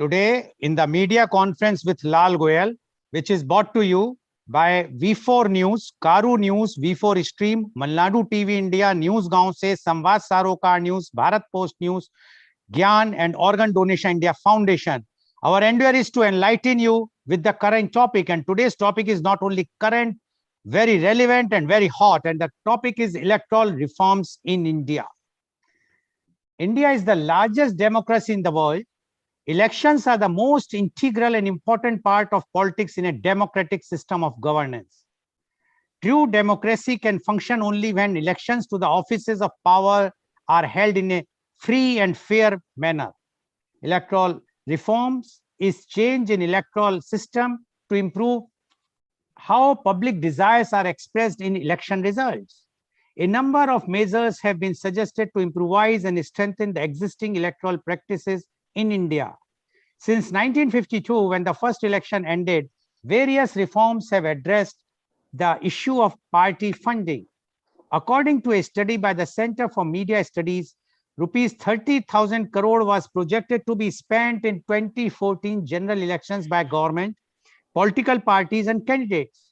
Today, in the media conference with Lal Goel, which is brought to you by V4 News, Karu News, V4 Stream, Malnadu TV India, News Gaon Se, Samvad Sarokar News, Bharat Post News, Gyan and Organ Donation India Foundation. Our endeavor is to enlighten you with the current topic, and today's topic is not only current, very relevant and very hot, and the topic is electoral reforms in India. India is the largest democracy in the world. Elections are the most integral and important part of politics in a democratic system of governance. True democracy can function only when elections to the offices of power are held in a free and fair manner. Electoral reforms is change in electoral system to improve how public desires are expressed in election results. A number of measures have been suggested to improvise and strengthen the existing electoral practices in India. Since 1952, when the first election ended, various reforms have addressed the issue of party funding. According to a study by the Center for Media Studies, rupees 30,000 crore was projected to be spent in 2014 general elections by government, political parties and candidates.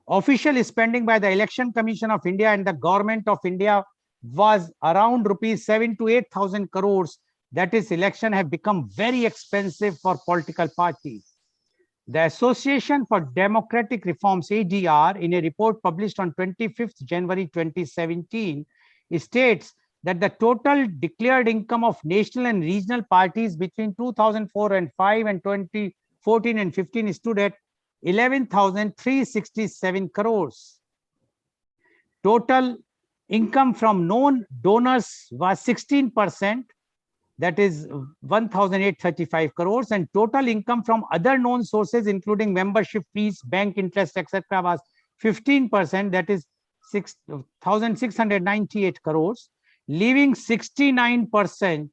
Official spending by the Election Commission of India and the Government of India was around rupees 7 to 8,000 crores. That is, election have become very expensive for political parties. The Association for Democratic Reforms, ADR, in a report published on 25th January 2017, states that the total declared income of national and regional parties between 2004 and 5 and 2014 and 15 stood at 11,367 crores. Total income from known donors was 16%, that is 1,835 crores, and total income from other known sources, including membership fees, bank interest, etc., was 15%, that is 6,698 crores, leaving 69%,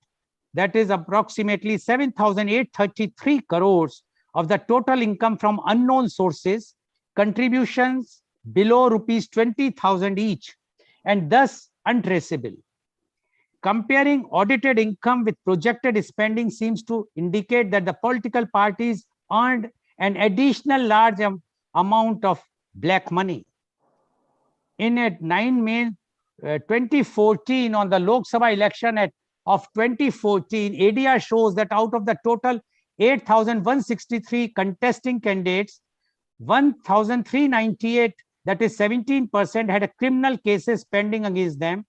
that is approximately 7,833 crores of the total income from unknown sources, contributions below rupees 20,000 each, and thus untraceable. Comparing audited income with projected spending seems to indicate that the political parties earned an additional large amount of black money. In a 9 May 2014, on the Lok Sabha election of 2014, ADR shows that out of the total 8,163 contesting candidates, 1,398, that is 17%, had a criminal cases pending against them,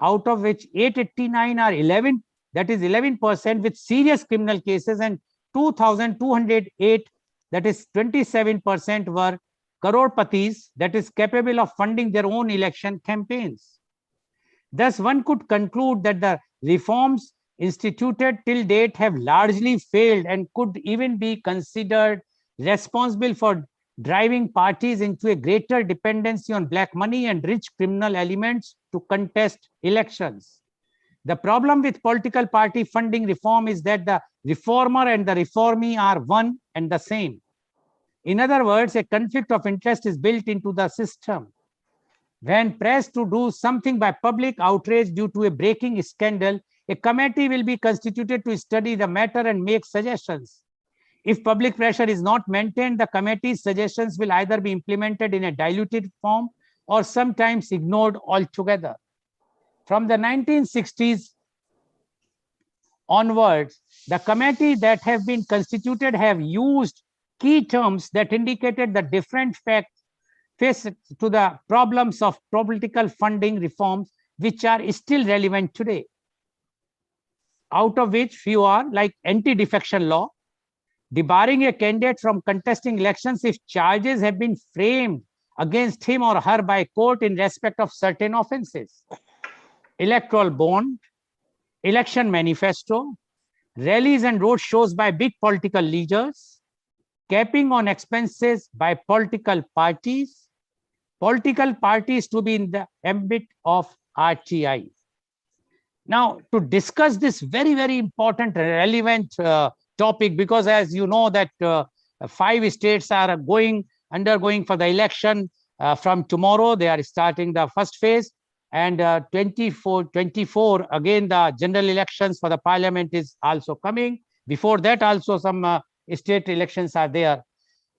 out of which 889 are 11, that is 11% with serious criminal cases, and 2,208, that is 27%, were crore-patis, that is capable of funding their own election campaigns. Thus, one could conclude that the reforms instituted till date have largely failed and could even be considered responsible for driving parties into a greater dependency on black money and rich criminal elements to contest elections. The problem with political party funding reform is that the reformer and the reformee are one and the same. In other words, a conflict of interest is built into the system. When pressed to do something by public outrage due to a breaking scandal, a committee will be constituted to study the matter and make suggestions. If public pressure is not maintained, the committee's suggestions will either be implemented in a diluted form or sometimes ignored altogether. From the 1960s onwards, the committee that have been constituted have used key terms that indicated the different facts faced to the problems of political funding reforms, which are still relevant today. Out of which few are like anti-defection law, debarring a candidate from contesting elections if charges have been framed against him or her by court in respect of certain offenses, electoral bond, election manifesto, rallies and road shows by big political leaders, capping on expenses by political parties to be in the ambit of RTI. Now, to discuss this very, very important, relevant topic, because as you know that 5 states are undergoing for the election from tomorrow. They are starting the first phase, and 24 again the general elections for the parliament is also coming. Before that also some state elections are there.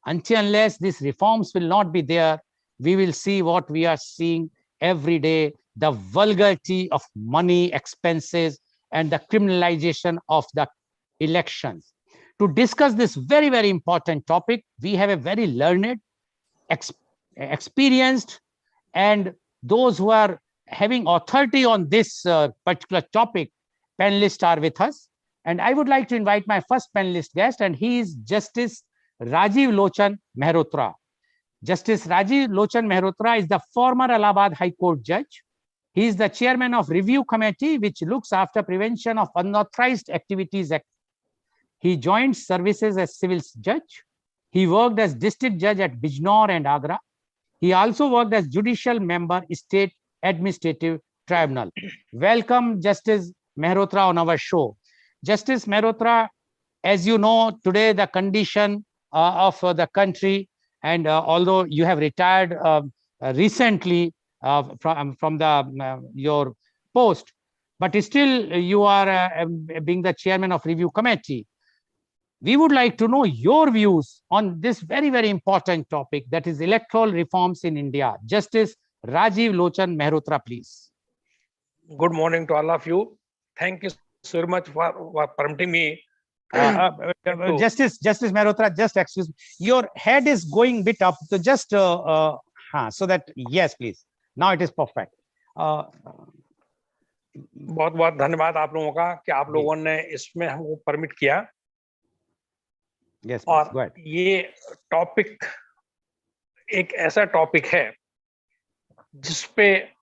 Until unless these reforms will not be there, we will see what we are seeing every day, the vulgarity of money expenses and the criminalization of the elections. To discuss this very, very important topic, we have a very learned, experienced, and those who are having authority on this particular topic, panelists are with us. And I would like to invite my first panelist guest, and he is Justice Rajiv Lochan Mehrotra. Justice Rajiv Lochan Mehrotra is the former Allahabad High Court judge. He is the chairman of Review Committee, which looks after prevention of unauthorized activities. He joined services as civil judge. He worked as district judge at Bijnor and Agra. He also worked as judicial member, State Administrative Tribunal. Welcome, Justice Mehrotra, on our show. Justice Mehrotra, as you know, today the condition of the country, and although you have retired recently from the your post, but still you are being the chairman of Review Committee. We would like to know your views on this very, very important topic, that is electoral reforms in India. Justice Rajiv Lochan Mehrotra, please. Good morning to all of you. Thank you so much for permitting me. Justice Mehrotra, just excuse me. Your head is going bit up, so just so that, yes, please. Now it is perfect. बहुत बहुत धन्यवाद आप लोगों का कि आप लोगों ने इसमें हमको परमिट किया. Yes, और ये टॉपिक एक ऐसा टॉपिक है जिसपे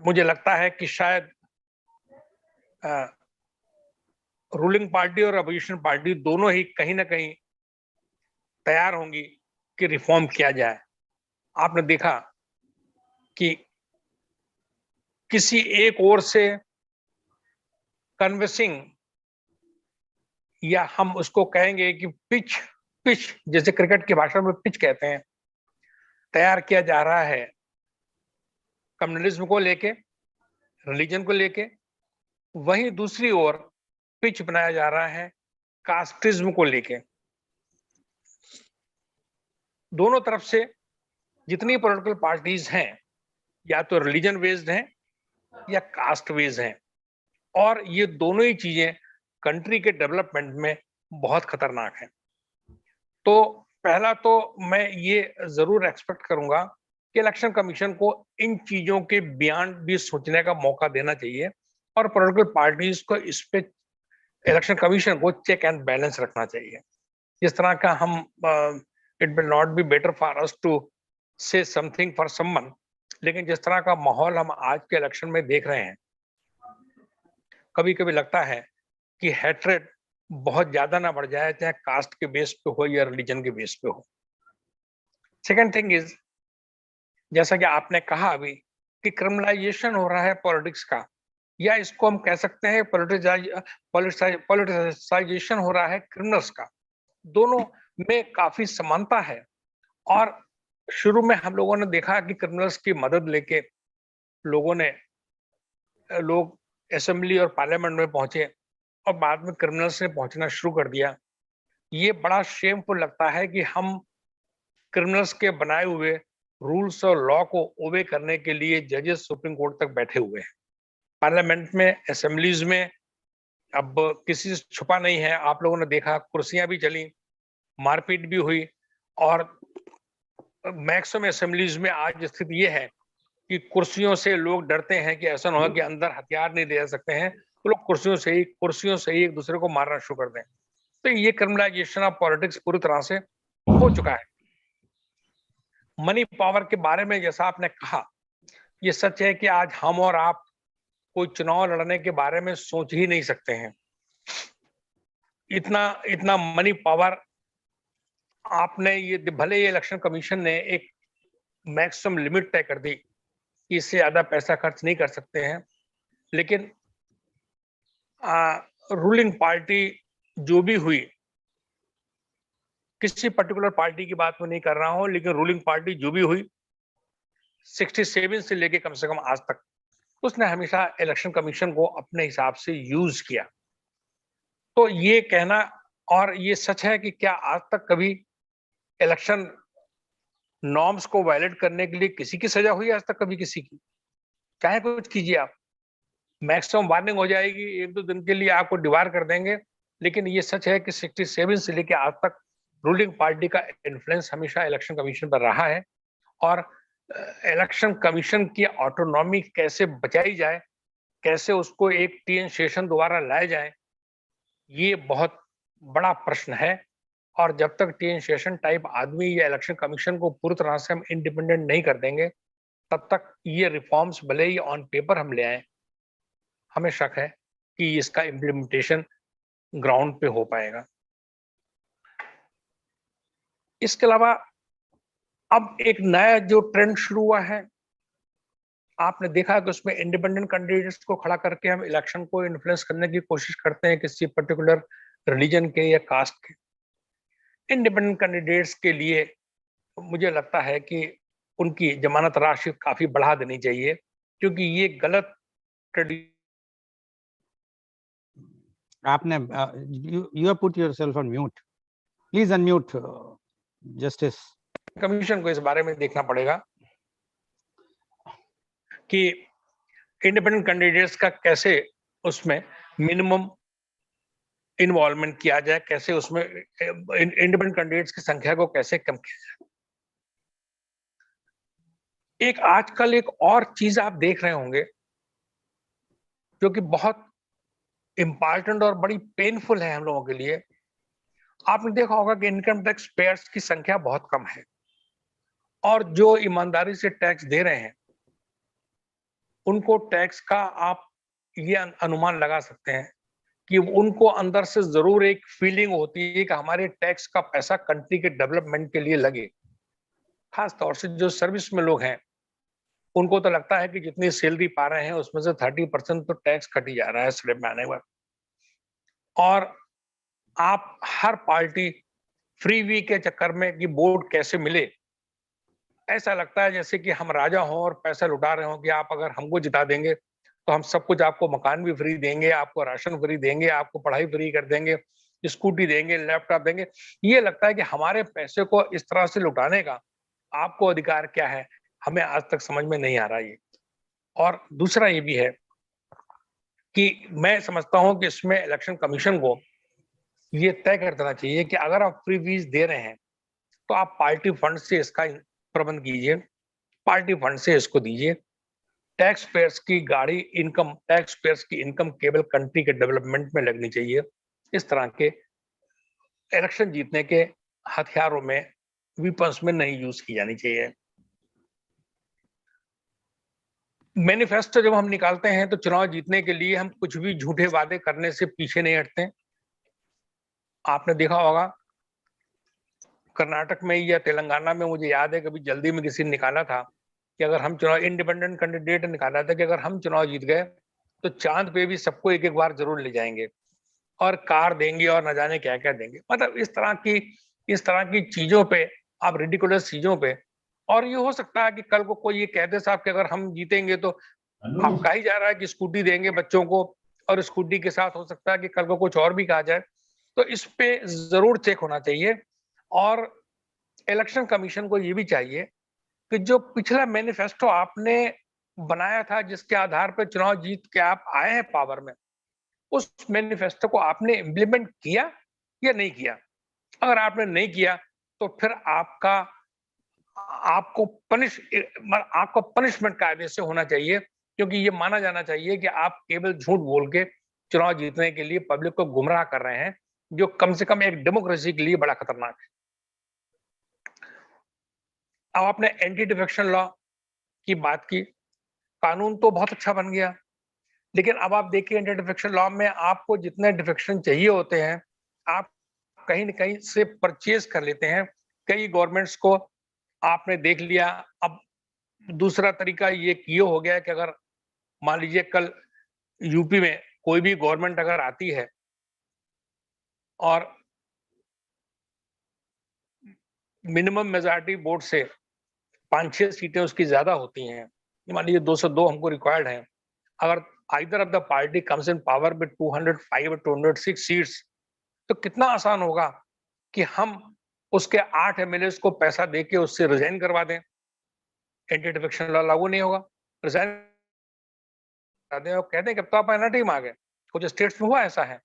मुझे लगता है कि शायद रूलिंग पार्टी और अपोजिशन पार्टी दोनों ही कहीं ना कहीं तैयार होंगी कि रिफॉर्म किया जाए. आपने देखा कि किसी एक ओर से कन्विंसिंग, या हम उसको कहेंगे कि पिच जैसे क्रिकेट की भाषा में पिच कहते हैं, तैयार किया जा रहा है कम्युनलिज्म को लेके, रिलीजन को लेके. वहीं दूसरी ओर पिच बनाया जा रहा है कास्टिज्म को लेके. दोनों तरफ से जितनी पॉलिटिकल पार्टीज हैं, या तो रिलीजन बेस्ड हैं या कास्ट बेस्ड हैं, और ये दोनों ही चीजें कंट्री के डेवलपमेंट में बहुत खतरनाक है. तो पहला तो मैं ये जरूर एक्सपेक्ट करूंगा कि इलेक्शन कमीशन को इन चीजों के बियॉन्ड भी सोचने का मौका देना चाहिए, और पॉलिटिकल पार्टीज को इस पे इलेक्शन कमीशन को चेक एंड बैलेंस रखना चाहिए. जिस तरह का हम it will not be better for us to say something for someone, लेकिन जिस तरह का माहौल हम आज के इलेक्शन में देख रहे हैं, कभी कभी लगता है कि हैट्रेड बहुत ज्यादा ना बढ़ जाए, चाहे कास्ट के बेस पे हो या रिलीजन के बेस पे हो. सेकंड थिंग इज, जैसा कि आपने कहा अभी कि क्रिमिनलाइजेशन हो रहा है पॉलिटिक्स का, या इसको हम कह सकते हैं पॉलिटिसाइजेशन हो रहा है क्रिमिनल्स का. दोनों में काफी समानता है. और शुरू में हम लोगों ने देखा कि क्रिमिनल्स की मदद लेके लोग असेंबली और पार्लियामेंट में पहुंचे, और बाद में क्रिमिनल्स ने पहुंचना शुरू कर दिया. ये बड़ा शेमफुल लगता है कि हम क्रिमिनल्स के बनाए हुए रूल्स और लॉ को ओबे करने के लिए जजेस सुप्रीम कोर्ट तक बैठे हुए हैं. पार्लियामेंट में, असेंबलीज में अब किसी से छुपा नहीं है, आप लोगों ने देखा कुर्सियां भी चली, मारपीट भी हुई, और मैक्सिमम असेंबलीज में आज स्थिति ये है कि कुर्सियों से लोग डरते हैं कि ऐसा ना हो कि अंदर हथियार नहीं ले जा सकते हैं, तो लोग कुर्सियों से ही एक दूसरे को मारना शुरू कर दें. तो ये क्रिमिनलाइजेशन ऑफ पॉलिटिक्स पूरी तरह से हो चुका है. मनी पावर के बारे में जैसा आपने कहा, ये सच है कि आज हम और आप कोई चुनाव लड़ने के बारे में सोच ही नहीं सकते हैं. इतना मनी पावर आपने, ये भले ही इलेक्शन कमीशन ने एक मैक्सिमम लिमिट तय कर दी कि इससे ज्यादा पैसा खर्च नहीं कर सकते हैं, लेकिन रूलिंग पार्टी जो भी हुई, किसी पर्टिकुलर पार्टी की बात में नहीं कर रहा हूं, लेकिन रूलिंग पार्टी जो भी हुई 67 से लेके कम से कम आज तक, उसने हमेशा इलेक्शन कमीशन को अपने हिसाब से यूज किया. तो ये कहना, और ये सच है कि क्या आज तक कभी इलेक्शन नॉर्म्स को वायलेट करने के लिए किसी की सजा हुई है आज तक कभी किसी की? चाहे कुछ कीजिए आप, मैक्सिमम वार्निंग हो जाएगी, 1-2 दिन के लिए आपको डिबार कर देंगे। लेकिन ये सच है कि 67 से लेके आज तक रूलिंग पार्टी का इन्फ्लुएंस हमेशा इलेक्शन कमीशन पर रहा है। और इलेक्शन कमीशन की ऑटोनॉमी कैसे बचाई जाए, कैसे उसको एक टीएन शेषन दोबारा लाए जाए, ये बहुत बड़ा प्रश्न है। और जब तक टीएन शेषन टाइप आदमी या इलेक्शन कमीशन को पूरी तरह से हम इंडिपेंडेंट नहीं कर देंगे, तब तक ये रिफॉर्म्स भले ही ऑन पेपर हम ले आए, हमें शक है कि इसका इम्प्लीमेंटेशन ग्राउंड पे हो पाएगा। इसके अलावा अब एक नया जो ट्रेंड शुरू हुआ है, आपने देखा कि उसमें इंडिपेंडेंट कैंडिडेट्स को खड़ा करके हम इलेक्शन को इन्फ्लुएंस करने की कोशिश करते हैं किसी पर्टिकुलर रिलीजन के या कास्ट के। इंडिपेंडेंट कैंडिडेट्स के लिए मुझे लगता है कि उनकी जमानत राशि काफी बढ़ा देनी चाहिए, क्योंकि ये गलत आपने you have put yourself on mute. Please unmute, Justice. Commission को इस बारे में देखना पड़ेगा कि इंडिपेंडेंट कैंडिडेट्स का कैसे उसमें मिनिमम इन्वॉल्वमेंट किया जाए, कैसे उसमें इंडिपेंडेंट कैंडिडेट्स की संख्या को कैसे कम किया जाए। एक आजकल एक और चीज आप देख रहे होंगे जो कि बहुत इंपॉर्टेंट और बड़ी पेनफुल है हम लोगों के लिए। आपने देखा होगा कि इनकम टैक्स पेयर्स की संख्या बहुत कम है, और जो ईमानदारी से टैक्स दे रहे हैं उनको टैक्स का आप ये अनुमान लगा सकते हैं कि उनको अंदर से जरूर एक फीलिंग होती है कि हमारे टैक्स का पैसा कंट्री के डेवलपमेंट के लिए लगे। खास तौर से जो सर्विस में लोग हैं, उनको तो लगता है कि जितनी सैलरी पा रहे हैं उसमें से 30% तो टैक्स कट ही जा रहा है स्लैब में आने पर। और आप हर पार्टी फ्री वी के चक्कर में कि वोट कैसे मिले, ऐसा लगता है जैसे कि हम राजा हों और पैसा लुटा रहे हों कि आप अगर हमको जिता देंगे तो हम सब कुछ, आपको मकान भी फ्री देंगे, आपको राशन फ्री देंगे, आपको पढ़ाई फ्री कर देंगे, स्कूटी देंगे, लैपटॉप देंगे। ये लगता है कि हमारे पैसे को इस तरह से लुटाने का आपको अधिकार क्या है, हमें आज तक समझ में नहीं आ रहा ये। और दूसरा ये भी है कि मैं समझता हूं कि इसमें इलेक्शन कमीशन को ये तय कर देना चाहिए कि अगर आप फ्री वीज दे रहे हैं तो आप पार्टी फंड से इसका प्रबंध कीजिए, पार्टी फंड से इसको दीजिए। टैक्स पेयर्स की गाड़ी इनकम, टैक्स पेयर्स की इनकम केवल कंट्री के डेवलपमेंट में लगनी चाहिए। इस तरह के इलेक्शन जीतने के हथियारों में, वेपन्स में नहीं यूज की जानी चाहिए। मैनिफेस्टो जब हम निकालते हैं तो चुनाव जीतने के लिए हम कुछ भी झूठे वादे करने से पीछे नहीं हटते। आपने देखा होगा कर्नाटक में या तेलंगाना में, मुझे याद है कभी जल्दी में किसी ने निकाला था कि अगर हम चुनाव, इंडिपेंडेंट कैंडिडेट निकाला था कि अगर हम चुनाव जीत गए तो चांद पे भी सबको एक एक बार जरूर ले जाएंगे और कार देंगे और न जाने क्या क्या देंगे। मतलब इस तरह की चीजों पे, आप रिडिकुलस चीजों पे। और ये हो सकता है कि कल को कोई ये कह दे साहब कि अगर हम जीतेंगे तो, आप कहा ही जा रहा है कि स्कूटी देंगे बच्चों को, और स्कूटी के साथ हो सकता है कि कल को कुछ और भी कहा जाए। तो इस पे जरूर चेक होना चाहिए। और इलेक्शन कमीशन को ये भी चाहिए कि जो पिछला मैनिफेस्टो आपने बनाया था, जिसके आधार पर चुनाव जीत के आप आए हैं पावर में, उस मैनिफेस्टो को आपने इम्प्लीमेंट किया या नहीं किया। अगर आपने नहीं किया तो फिर आपको पनिशमेंट कायदे से होना चाहिए, क्योंकि ये माना जाना चाहिए कि आप केवल झूठ बोल के चुनाव जीतने के लिए पब्लिक को गुमराह कर रहे हैं, जो कम से कम एक डेमोक्रेसी के लिए बड़ा खतरनाक है। अब आपने एंटी डिफेक्शन लॉ की बात की, कानून तो बहुत अच्छा बन गया, लेकिन अब आप देखिए एंटी डिफेक्शन लॉ में आपको जितने डिफेक्शन चाहिए होते हैं, आप कहीं न कहीं से परचेज कर लेते हैं। कई गवर्नमेंट्स को आपने देख लिया। अब दूसरा तरीका ये हो गया है कि अगर मान लीजिए कल यूपी में कोई भी गवर्नमेंट अगर आती है और मिनिमम मेजॉरिटी वोट से 5-6 सीटें उसकी ज्यादा होती हैं, मान लीजिए 202 हमको रिक्वायर्ड है, अगर either of the party comes in power with 205 or 206 seats, तो कितना आसान होगा कि हम उसके 8 एमएलए को पैसा देके उससे रिजाइन करवा दें, एंटी डिफेक्शन लॉ लागू नहीं होगा, रिजाइन कर दें और कह दें कि अब तो आप माइनॉरिटी में आ गए। कुछ स्टेट्स में हुआ ऐसा है।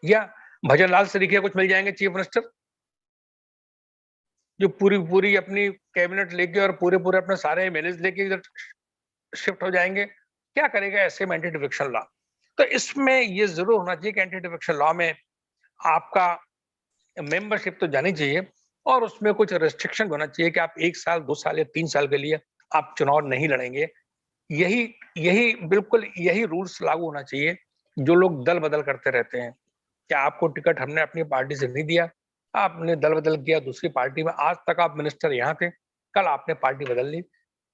या भजन लाल सरीखे कुछ मिल जाएंगे चीफ मिनिस्टर, जो पूरी पूरी अपनी कैबिनेट लेके और पूरे पूरे अपने सारे एमएलए लेके इधर शिफ्ट हो जाएंगे। क्या करेगा ऐसे में एंटी डिफेक्शन लॉ? तो इसमें ये जरूर होना चाहिए कि एंटी डिफेक्शन लॉ में आपका मेंबरशिप तो जानी चाहिए और उसमें कुछ रेस्ट्रिक्शन होना चाहिए कि आप 1 साल 2 साल या 3 साल के लिए आप चुनाव नहीं लड़ेंगे। यही यही बिल्कुल यही रूल्स लागू होना चाहिए। जो लोग दल बदल करते रहते हैं कि आपको टिकट हमने अपनी पार्टी से नहीं दिया, आपने दल बदल किया दूसरी पार्टी में, आज तक आप मिनिस्टर यहाँ थे, कल आपने पार्टी बदल ली।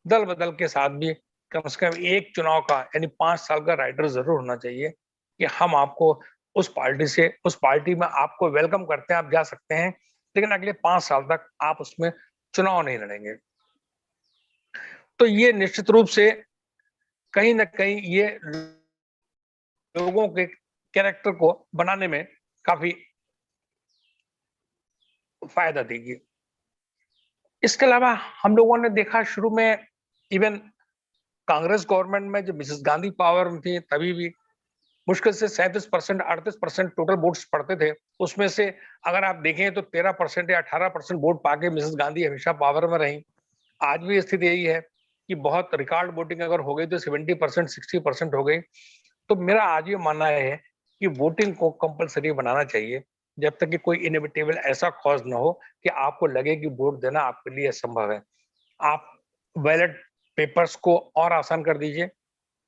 दल बदल के साथ भी कम से कम एक चुनाव का यानी 5 साल का राइडर जरूर होना चाहिए कि हम आपको उस पार्टी में आपको वेलकम करते हैं, आप जा सकते हैं, लेकिन अगले 5 साल तक आप उसमें चुनाव नहीं लड़ेंगे। तो ये निश्चित रूप से कहीं ना कहीं ये लोगों के कैरेक्टर को बनाने में काफी फायदा देगी। इसके अलावा हम लोगों ने देखा शुरू में इवन कांग्रेस गवर्नमेंट में जब मिसेस गांधी पावर में थी तभी भी मुश्किल से 37% 38% टोटल वोट्स पड़ते थे। उसमें से अगर आप देखें तो 13% या 18% वोट पाके मिसेस गांधी हमेशा पावर में रही। आज भी स्थिति यही है कि बहुत रिकॉर्ड वोटिंग अगर हो गई तो 70% 60% हो गई। तो मेरा आज ये मानना है कि वोटिंग को कंपलसरी बनाना चाहिए जब तक कि कोई इनएविटेबल ऐसा कॉज ना हो कि आपको लगे कि वोट देना आपके लिए असंभव है। आप बैलेट पेपर्स को और आसान कर दीजिए,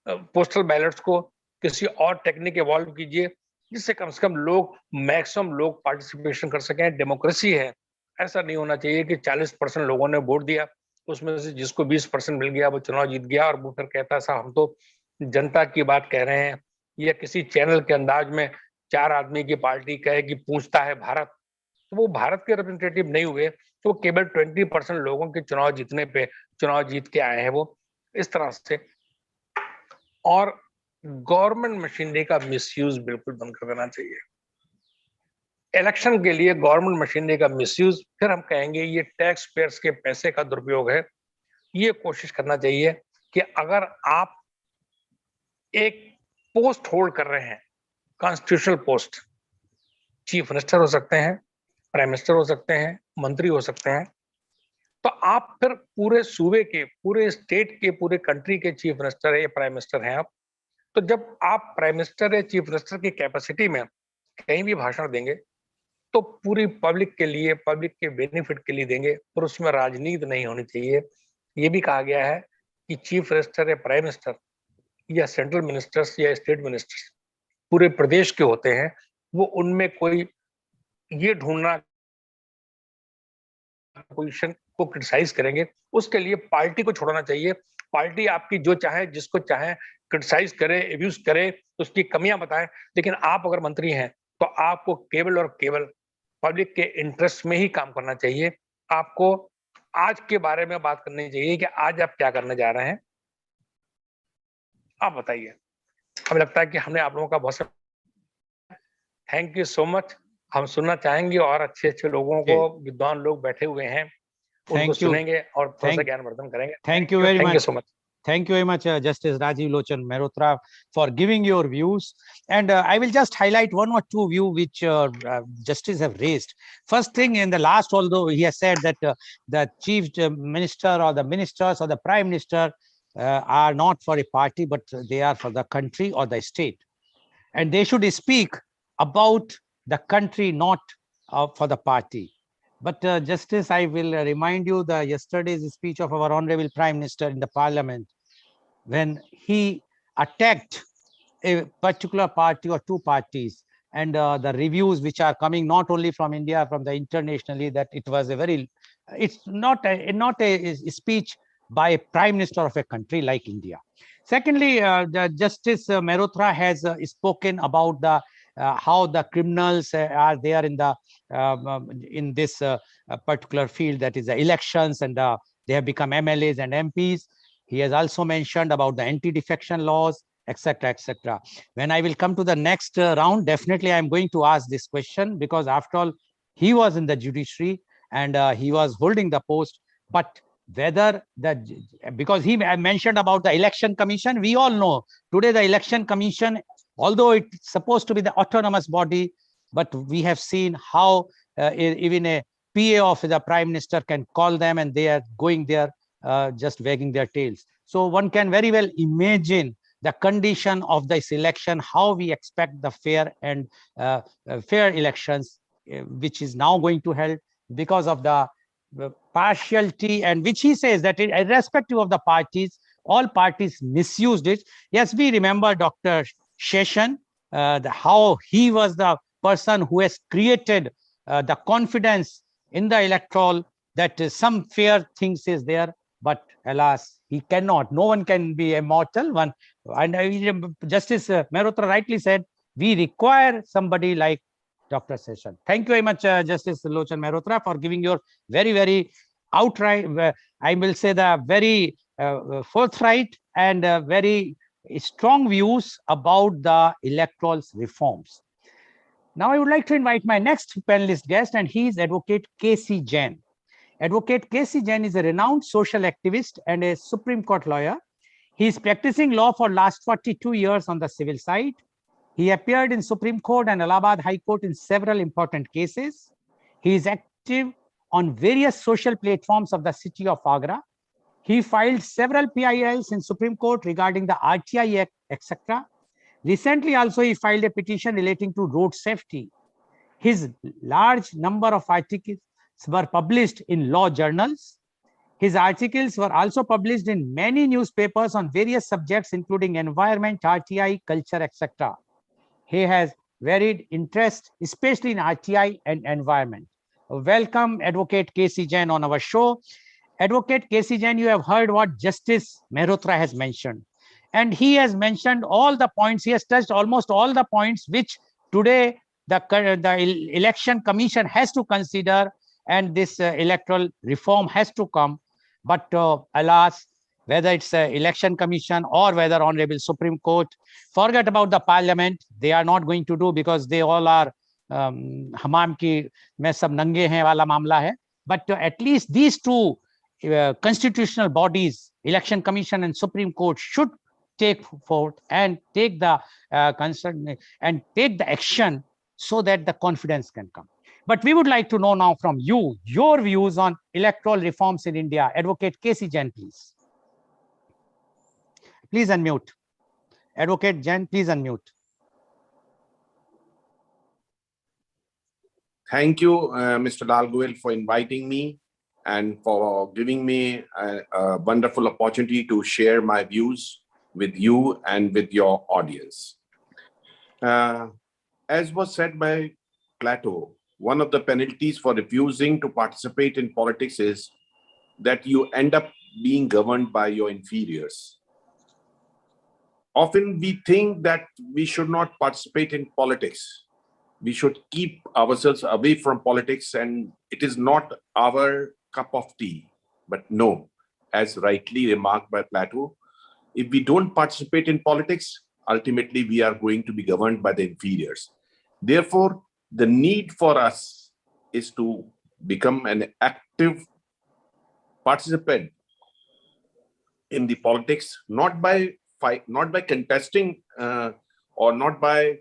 पोस्टल बैलेट्स को किसी और टेक्निक इवॉल्व कीजिए जिससे कम से कम लोग मैक्सिमम लोग पार्टिसिपेशन कर सकें। डेमोक्रेसी है, ऐसा नहीं होना चाहिए कि 40% लोगों ने वोट दिया, उसमें से जिसको 20% मिल गया वो चुनाव जीत गया और वो फिर कहता साहब हम तो जनता की बात कह रहे हैं। या किसी चैनल के अंदाज में 4 आदमी की पार्टी कहे कि पूछता है भारत, तो वो भारत के रिप्रेजेंटेटिव नहीं हुए, तो वो केवल 20% लोगों के चुनाव जीतने पे चुनाव जीत के आए हैं वो इस तरह से। और गवर्नमेंट मशीनरी का मिसयूज बिल्कुल बंद कर देना चाहिए। इलेक्शन के लिए गवर्नमेंट मशीनरी का मिसयूज, फिर हम कहेंगे ये टैक्स पेयर्स के पैसे का दुरुपयोग है। ये कोशिश करना चाहिए कि अगर आप एक पोस्ट होल्ड कर रहे हैं, कॉन्स्टिट्यूशनल पोस्ट, चीफ मिनिस्टर हो सकते हैं, प्राइम मिनिस्टर हो सकते हैं, मंत्री हो सकते हैं, तो आप फिर पूरे सूबे के, पूरे स्टेट के, पूरे कंट्री के चीफ मिनिस्टर है या प्राइम मिनिस्टर हैं आप। तो जब आप प्राइम मिनिस्टर या चीफ मिनिस्टर की कैपेसिटी में कहीं भी भाषण देंगे तो पूरी पब्लिक के लिए, पब्लिक के बेनिफिट के लिए देंगे और उसमें राजनीति नहीं होनी चाहिए। ये भी कहा गया है कि चीफ मिनिस्टर या प्राइम मिनिस्टर या सेंट्रल मिनिस्टर्स या स्टेट मिनिस्टर्स पूरे प्रदेश के होते हैं, वो उनमें कोई ये ढूंढना पोजीशन को क्रिटिसाइज करेंगे, उसके लिए पार्टी को छोड़ना चाहिए। पार्टी आपकी जो चाहे, जिसको चाहे क्रिटिसाइज करे, एब्यूज करे, उसकी कमियां बताए, लेकिन आप अगर मंत्री हैं तो आपको केवल और केवल पब्लिक के इंटरेस्ट में ही काम करना चाहिए। आपको आज के बारे में बात करनी चाहिए कि आज आप क्या करने जा रहे हैं, आप बताइए। हमें लगता है कि हमने आप लोगों का बहुत थैंक यू सो मच। हम सुनना चाहेंगे और अच्छे अच्छे लोगों को, विद्वान लोग बैठे हुए हैं, उनको सुनेंगे और थोड़ा सा ज्ञानवर्धन करेंगे। Thank you very thank you much. So much. Thank you very much, Justice Rajiv Lochan Mehrotra, for giving your views. And I will just highlight one or two views which Justice have raised. First thing, in the last, although he has said that the chief minister or the ministers or the prime minister are not for a party, but they are for the country or the state. And they should speak about the country, not for the party. But Justice, I will remind you the yesterday's speech of our Honorable Prime Minister in the Parliament, when he attacked a particular party or two parties, and the reviews which are coming not only from India, from the internationally, that it was a very, it's not a speech by a prime minister of a country like India. Secondly, the Justice Mehrotra has spoken about the how the criminals are there in this particular field, that is the elections, and they have become MLAs and MPs. He has also mentioned about the anti-defection laws. etc., etc. When I will come to the next round, definitely I'm going to ask this question, because after all, he was in the judiciary and he was holding the post. But whether because he mentioned about the election commission, we all know today the election commission, although it's supposed to be the autonomous body, but we have seen how even a PA of the prime minister can call them and they are going there just wagging their tails. So one can very well imagine the condition of this election, how we expect the fair and fair elections, which is now going to held, because of the partiality, and which he says that irrespective of the parties, all parties misused it. Yes, we remember Dr. Session, how he was the person who has created the confidence in the electoral that some fair things is there, but alas, he cannot. No one can be immortal. One, and Justice Mehrotra rightly said, we require somebody like Dr. Session. Thank you very much, Justice Lochan Mehrotra, for giving your very outright, I will say the very forthright and very strong views about the electoral reforms. Now, I would like to invite my next panelist guest, and he is Advocate K.C. Jain. Advocate K.C. Jain is a renowned social activist and a Supreme Court lawyer. He is practicing law for last 42 years on the civil side. He appeared in Supreme Court and Allahabad High Court in several important cases. He is active on various social platforms of the city of Agra. He filed several PILs in Supreme Court regarding the RTI Act, etc. Recently also, he filed a petition relating to road safety. His large number of articles were published in law journals. His articles were also published in many newspapers on various subjects, including environment, RTI, culture, etc. He has varied interest, especially in RTI and environment. Welcome, Advocate K.C. Jain, on our show. Advocate K.C. Jain, you have heard what Justice Mehrotra has mentioned. And he has mentioned all the points. He has touched almost all the points which today the election commission has to consider, and this electoral reform has to come. But alas, whether it's election commission or whether Honorable Supreme Court, forget about the parliament. They are not going to do, because they all are hamam ki mein sab nange hain wala mamla hai. But at least these two constitutional bodies, election commission and Supreme Court, should take forth and take the concern and take the action so that the confidence can come. But we would like to know now from you, your views on electoral reforms in India. Advocate K.C. Jain, please. Please unmute. Advocate Jain, please unmute. Thank you, Mr. Lal Goel, for inviting me and for giving me a wonderful opportunity to share my views with you and with your audience. As was said by Plato, one of the penalties for refusing to participate in politics is that you end up being governed by your inferiors. Often we think that we should not participate in politics. We should keep ourselves away from politics, and it is not our cup of tea. But no, as rightly remarked by Plato, if we don't participate in politics, ultimately we are going to be governed by the inferiors. Therefore, the need for us is to become an active participant in the politics, not by contesting or not by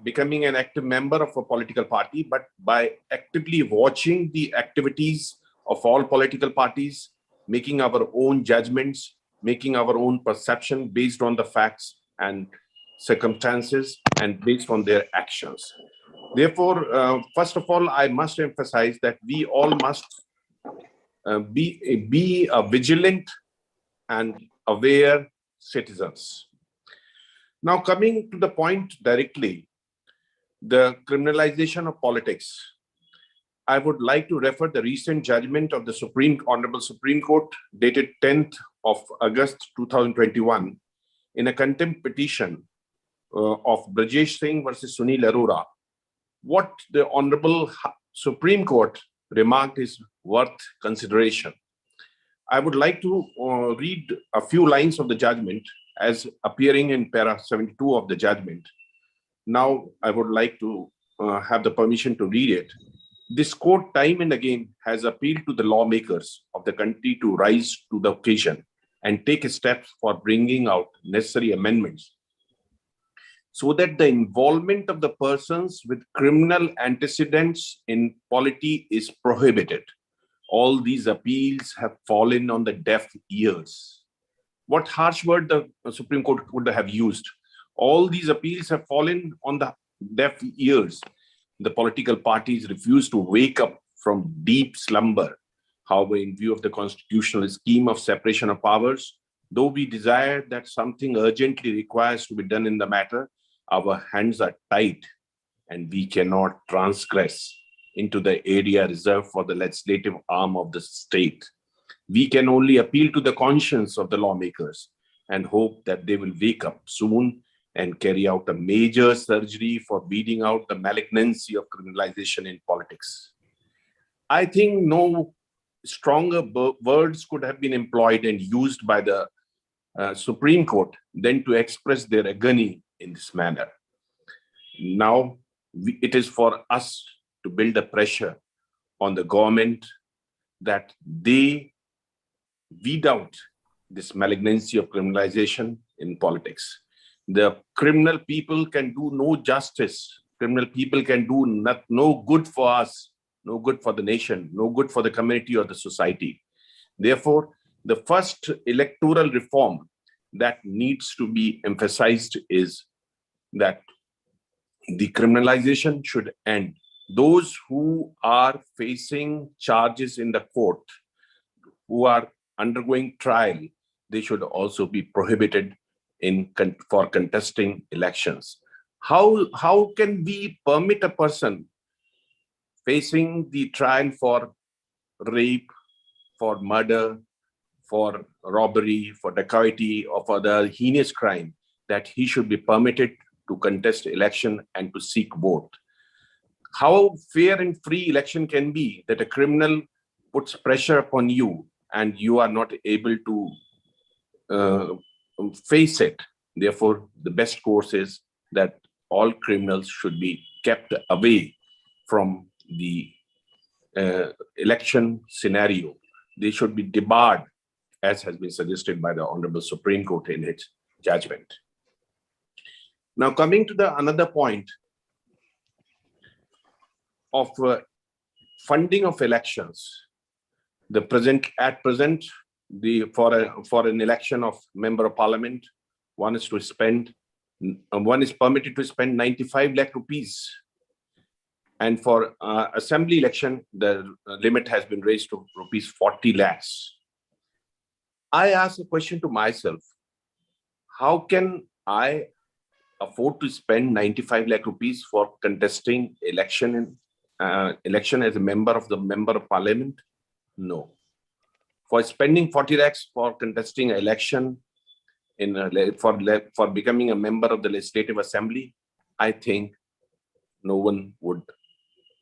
becoming an active member of a political party, but by actively watching the activities of all political parties, making our own judgments, making our own perception based on the facts and circumstances and based on their actions. Therefore, first of all, I must emphasize that we all must be vigilant and aware citizens. Now, coming to the point directly, the criminalization of politics. I would like to refer the recent judgment of the Honorable Supreme Court dated 10th of August 2021 in a contempt petition of Brajesh Singh versus Sunil Arora. What the Honorable Supreme Court remarked is worth consideration. I would like to read a few lines of the judgment as appearing in para 72 of the judgment. Now, I would like to have the permission to read it. This court time and again has appealed to the lawmakers of the country to rise to the occasion and take steps for bringing out necessary amendments so that the involvement of the persons with criminal antecedents in polity is prohibited. All these appeals have fallen on the deaf ears. What harsh word the Supreme Court would have used? All these appeals have fallen on the deaf ears. The political parties refuse to wake up from deep slumber. However, in view of the constitutional scheme of separation of powers, though we desire that something urgently requires to be done in the matter, our hands are tied and we cannot transgress into the area reserved for the legislative arm of the state. We can only appeal to the conscience of the lawmakers and hope that they will wake up soon and carry out a major surgery for weeding out the malignancy of criminalization in politics. I think no stronger words could have been employed and used by the Supreme Court than to express their agony in this manner. Now, it is for us to build a pressure on the government that they weed out this malignancy of criminalization in politics. The criminal people can do no justice. Criminal people can do no good for us, no good for the nation, no good for the community or the society. Therefore, the first electoral reform that needs to be emphasized is that the criminalization should end. Those who are facing charges in the court, who are undergoing trial, they should also be prohibited for contesting elections. How can we permit a person facing the trial for rape, for murder, for robbery, for dacoity, or for the heinous crime, that he should be permitted to contest election and to seek vote? How fair and free election can be that a criminal puts pressure upon you and you are not able to face it? Therefore, the best course is that all criminals should be kept away from the election scenario. They should be debarred, as has been suggested by the Honorable Supreme Court in its judgment. Now, coming to another point of funding of elections, at present, for an election of member of parliament, one is permitted to spend 95 lakh rupees. And for assembly election, the limit has been raised to rupees 40 lakhs. I ask a question to myself: how can I afford to spend 95 lakh rupees for contesting election as a member of parliament? No. For spending 40 lakhs for contesting election for becoming a member of the Legislative Assembly, I think no one would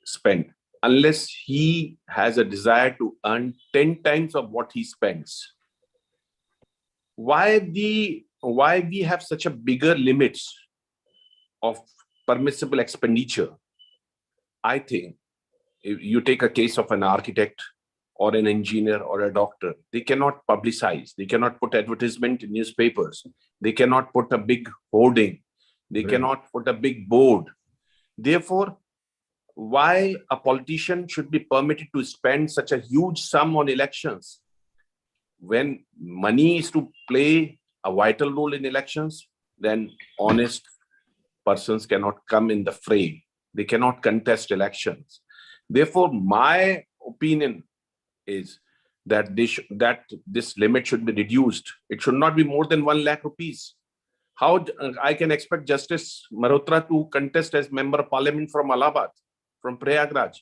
spend unless he has a desire to earn 10 times of what he spends. Why we have such a bigger limits of permissible expenditure? I think if you take a case of an architect or an engineer or a doctor, they cannot publicize, they cannot put advertisement in newspapers, they cannot put a big hoarding, they cannot put a big board. Therefore, why a politician should be permitted to spend such a huge sum on elections when money is to play a vital role in elections? Then honest persons cannot come in the fray. They cannot contest elections. Therefore, my opinion is that this limit should be reduced. It should not be more than 1 lakh rupees. How I can expect Justice Malhotra to contest as member of parliament from Allahabad, from Prayagraj,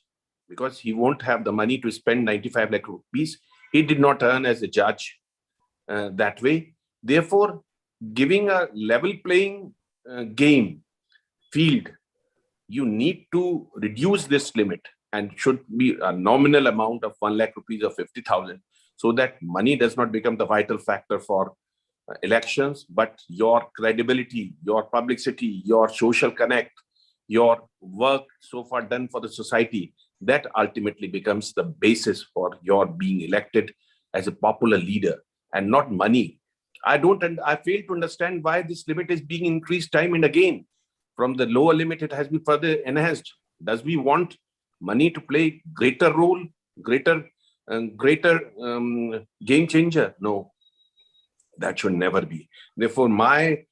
because he won't have the money to spend 95 lakh rupees. He did not earn as a judge that way. Therefore, giving a level playing game field, you need to reduce this limit and should be a nominal amount of 1 lakh rupees or 50,000, so that money does not become the vital factor for elections, but your credibility, your publicity, your social connect, your work so far done for the society, that ultimately becomes the basis for your being elected as a popular leader, and not money. I fail to understand why this limit is being increased time and again. From the lower limit, it has been further enhanced. Does we want money to play greater role, greater game changer? No, that should never be. Therefore, my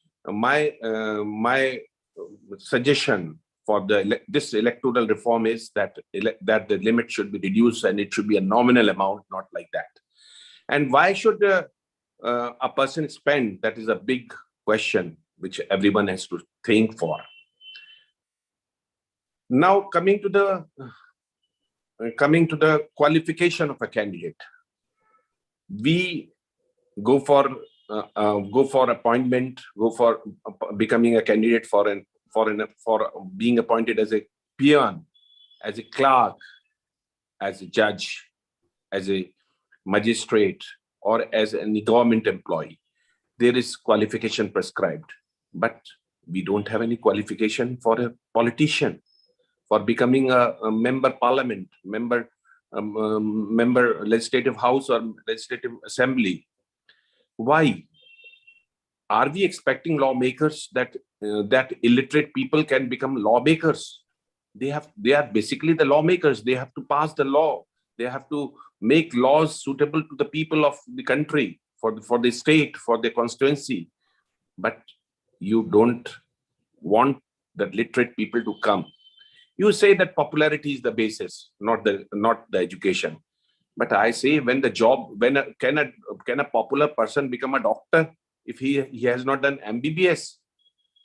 suggestion for this electoral reform is that that the limit should be reduced, and it should be a nominal amount, not like that. And why should a person spend? That is a big question which everyone has to think for. Now, coming to the qualification of a candidate, we go for appointment, go for becoming a candidate for being appointed as a peon, as a clerk, as a judge, as a magistrate, or as a government employee. There is qualification prescribed, but we don't have any qualification for a politician, for becoming a member parliament, member legislative house or legislative assembly. Why are we expecting lawmakers that illiterate people can become lawmakers? They are basically the lawmakers. They have to pass the law. They have to make laws suitable to the people of the country, for the state, for the constituency. But you don't want the literate people to come. You say that popularity is the basis, not the education. But I say, can a popular person become a doctor if he has not done MBBS?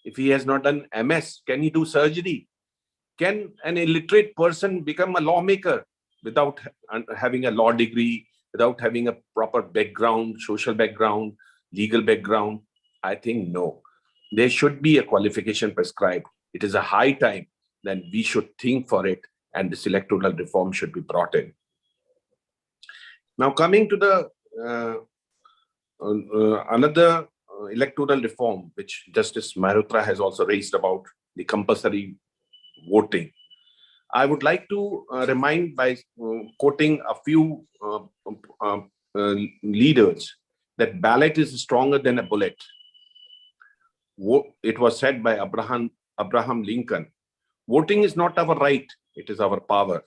If he has not done MS, can he do surgery? Can an illiterate person become a lawmaker without having a law degree, without having a proper background, social background, legal background? I think no. There should be a qualification prescribed. It is a high time that we should think for it, and this electoral reform should be brought in. Now, coming to the another electoral reform, which Justice Malhotra has also raised about the compulsory voting. I would like to remind by quoting a few leaders that ballot is stronger than a bullet. It was said by Abraham Lincoln. Voting is not our right, it is our power.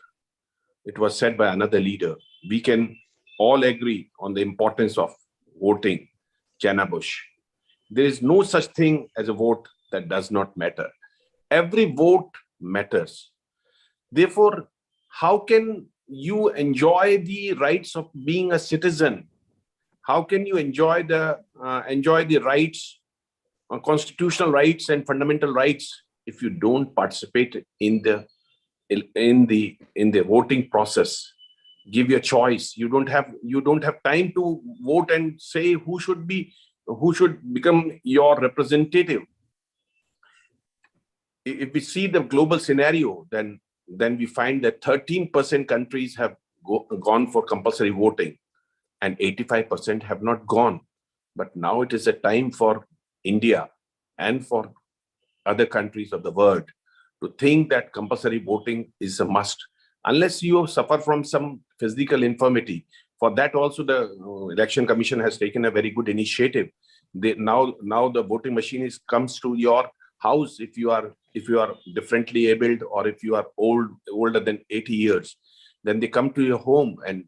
It was said by another leader. We can all agree on the importance of voting, Jana Bush. There is no such thing as a vote that does not matter. Every vote matters. Therefore, how can you enjoy the rights of being a citizen? How can you enjoy the rights, constitutional rights and fundamental rights, if you don't participate in the voting process? Give your choice. You don't have time to vote and say who should become your representative. If we see the global scenario, then we find that 13% countries have gone for compulsory voting and 85% have not gone. But now it is a time for India and for other countries of the world to think that compulsory voting is a must, unless you suffer from some physical infirmity. For that also, the Election Commission has taken a very good initiative. Now the voting machine comes to your house if you are differently abled, or if you are older than 80 years. Then they come to your home and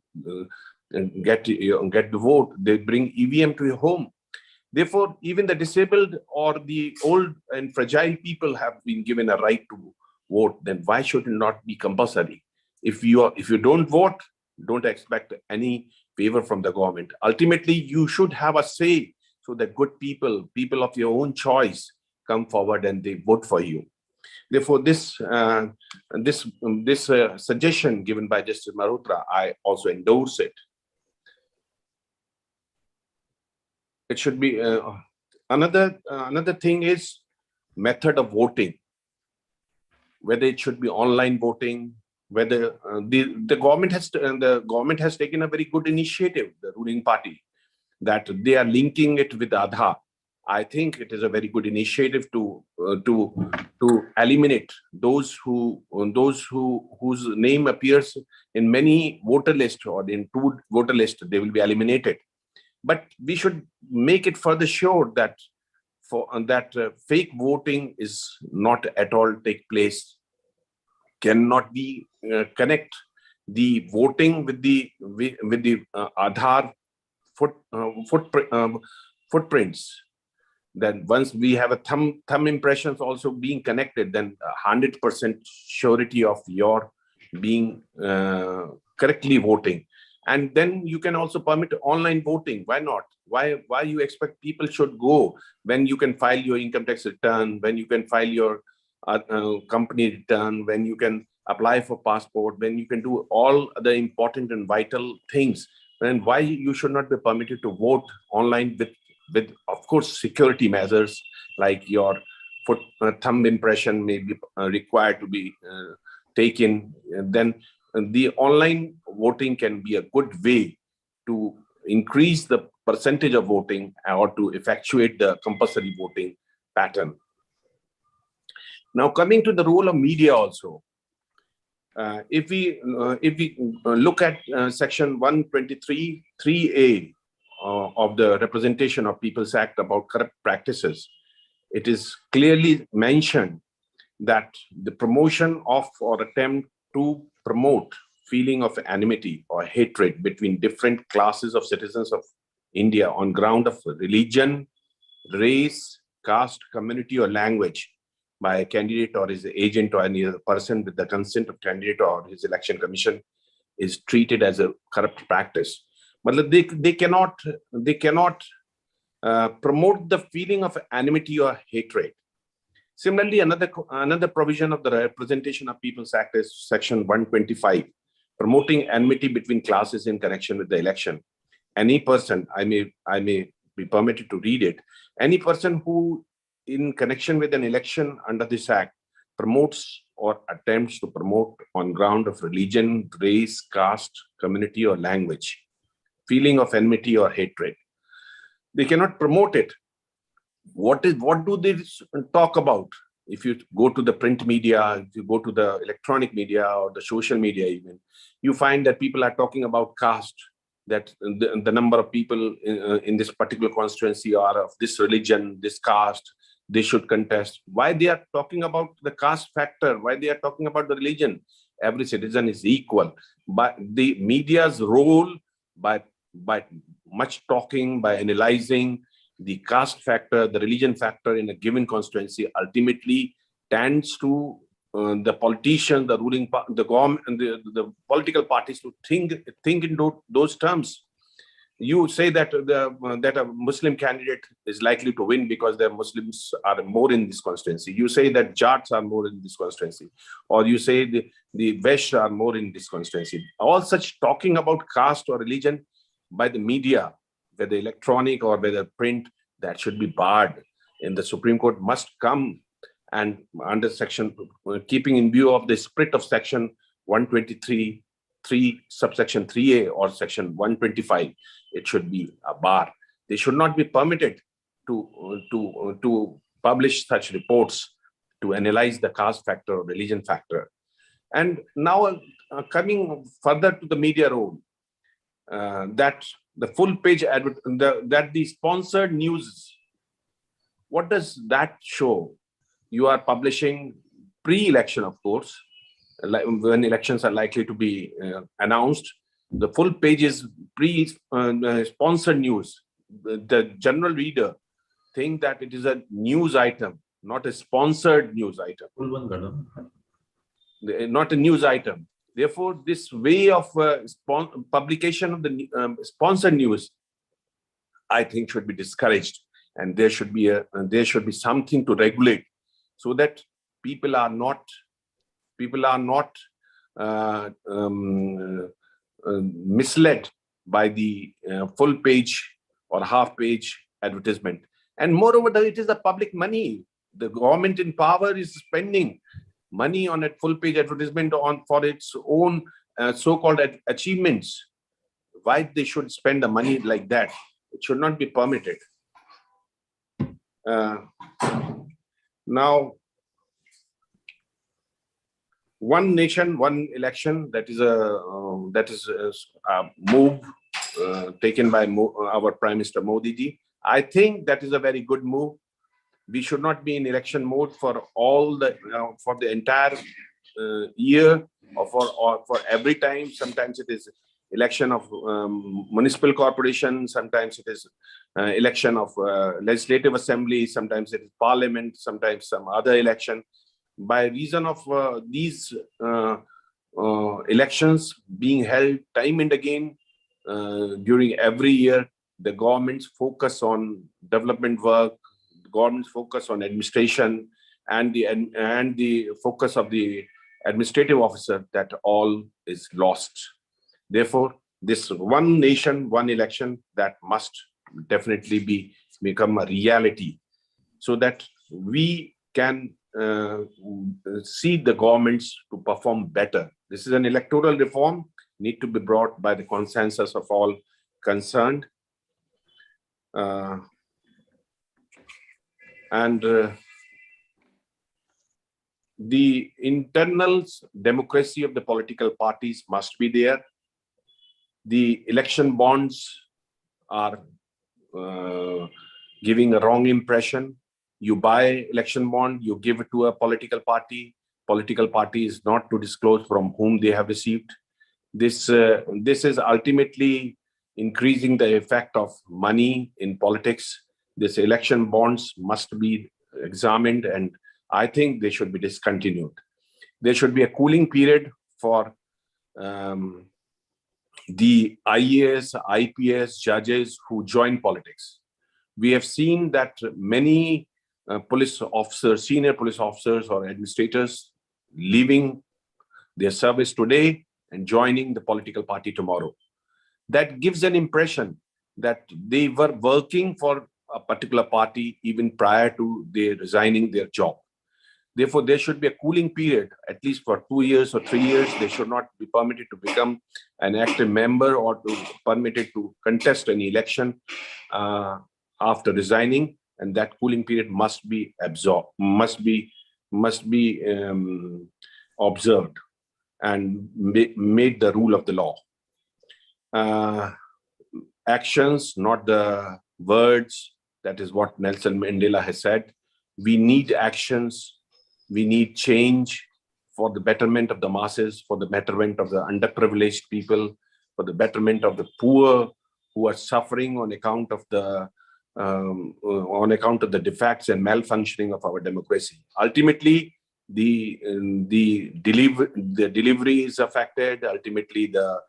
get the vote. They bring EVM to your home. Therefore, even the disabled or the old and fragile people have been given a right to vote. Then why should it not be compulsory? If you don't vote, don't expect any favor from the government. Ultimately, you should have a say, so that good people of your own choice, come forward and they vote for you. Therefore, this suggestion given by Justice Malhotra, I also endorse it. It should be another thing is method of voting, whether it should be online voting, whether the government has taken a very good initiative, the ruling party, that they are linking it with Aadhaar. I think it is a very good initiative to eliminate those whose name appears in many voter lists or in two voter lists. They will be eliminated. But we should make it further sure that fake voting is not at all take place. Cannot be connect the voting with the Aadhaar footprints. Then once we have a thumb impressions also being connected, then 100% surety of your being correctly voting. And then you can also permit online voting. Why not? Why you expect people should go when you can file your income tax return, when you can file your company return, when you can apply for passport, when you can do all the important and vital things? And why you should not be permitted to vote online with of course security measures, like your thumb impression may be required to be taken. And then the online voting can be a good way to increase the percentage of voting or to effectuate the compulsory voting pattern. Now, coming to the role of media also, if we look at section 123 3A of the Representation of People's Act about corrupt practices, it is clearly mentioned that the promotion of or attempt to promote feeling of enmity or hatred between different classes of citizens of India on ground of religion, race, caste, community, or language by a candidate or his agent or any other person with the consent of candidate or his election commission is treated as a corrupt practice. But they cannot promote the feeling of enmity or hatred. Similarly, another provision of the Representation of People's Act is section 125, promoting enmity between classes in connection with the election. Any person, I may be permitted to read it, any person who in connection with an election under this act promotes or attempts to promote on ground of religion, race, caste, community, or language feeling of enmity or hatred, they cannot promote it. What do they talk about? If you go to the print media, if you go to the electronic media or the social media even, you find that people are talking about caste, that the number of people in this particular constituency are of this religion, this caste, they should contest. Why they are talking about the caste factor? Why they are talking about the religion? Every citizen is equal. But the media's role, by much talking, by analyzing the caste factor, the religion factor in a given constituency, ultimately tends to the politicians, the ruling, the government, and the political parties to think in those terms. You say that that a Muslim candidate is likely to win because the Muslims are more in this constituency. You say that Jats are more in this constituency, or you say the Vaishya are more in this constituency. All such talking about caste or religion by the media, whether electronic or whether print, that should be barred. And the Supreme Court must come and under section, keeping in view of the spirit of section 123, 3 subsection 3A or section 125, it should be a bar. They should not be permitted to publish such reports to analyze the caste factor or religion factor. And now coming further to the media role, that the full page that the sponsored news, what does that show? You are publishing pre-election, of course, when elections are likely to be announced. The full page is sponsored news. The general reader think that it is a news item, not a sponsored news item. Not a news item. Therefore, this way of publication of the sponsored news, I think, should be discouraged, and there should be something to regulate, so that people are not misled by the full page or half page advertisement. And moreover, it is the public money. The government in power is spending money on a full-page advertisement on for its own so-called achievements. Why they should spend the money like that? It should not be permitted. Now, one nation, one election. That is a move taken by our Prime Minister Modi ji. I think that is a very good move. We should not be in election mode for all the for the entire year or for every time. Sometimes it is election of municipal corporation, sometimes it is election of legislative assembly, sometimes it is parliament, sometimes some other election. By reason of these elections being held time and again during every year, the government's focus on development work, the government's focus on administration, and the focus of the administrative officer, that all is lost. Therefore, this one nation, one election, that must definitely become a reality, so that we can see the governments to perform better. This is an electoral reform, need to be brought by the consensus of all concerned. The internal democracy of the political parties must be there. The election bonds are giving a wrong impression. You buy election bond, you give it to a political party. Political party is not to disclose from whom they have received. This is ultimately increasing the effect of money in politics. This election bonds must be examined, and I think they should be discontinued. There should be a cooling period for the IAS, IPS judges who join politics. We have seen that many police officers, senior police officers or administrators leaving their service today and joining the political party tomorrow. That gives an impression that they were working for a particular party even prior to their resigning their job. Therefore, there should be a cooling period, at least for 2 years or 3 years. They should not be permitted to become an active member or to permitted to contest an election after resigning, and that cooling period must be absorbed, must be observed and made the rule of the law. Actions, not the words. That is what Nelson Mandela has said. We need actions. We need change for the betterment of the masses, for the betterment of the underprivileged people, for the betterment of the poor who are suffering on account of the defects and malfunctioning of our democracy. Ultimately, the delivery is affected. Ultimately, the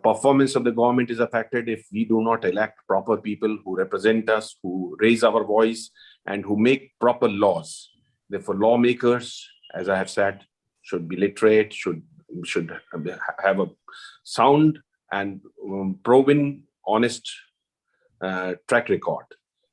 performance of the government is affected if we do not elect proper people who represent us, who raise our voice, and who make proper laws. Therefore, lawmakers, as I have said, should be literate, should have a sound and proven, honest track record.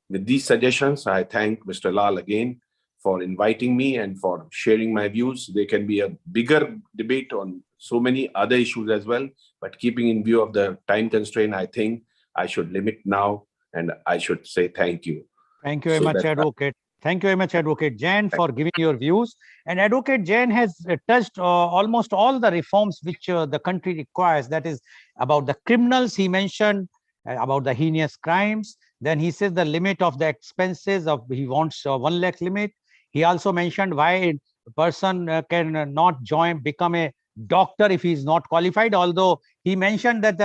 With these suggestions, I thank Mr. Lal again for inviting me and for sharing my views. There can be a bigger debate on so many other issues as well, but keeping in view of the time constraint, I think I should limit now and I should say thank you. Thank you very much, Advocate. Thank you very much, Advocate Jain, for giving your views. And Advocate Jain has touched almost all the reforms which the country requires. That is about the criminals. He mentioned about the heinous crimes. Then he says the limit of the expenses of, he wants 1 lakh limit. He also mentioned why a person can not become a doctor if he is not qualified. Although he mentioned that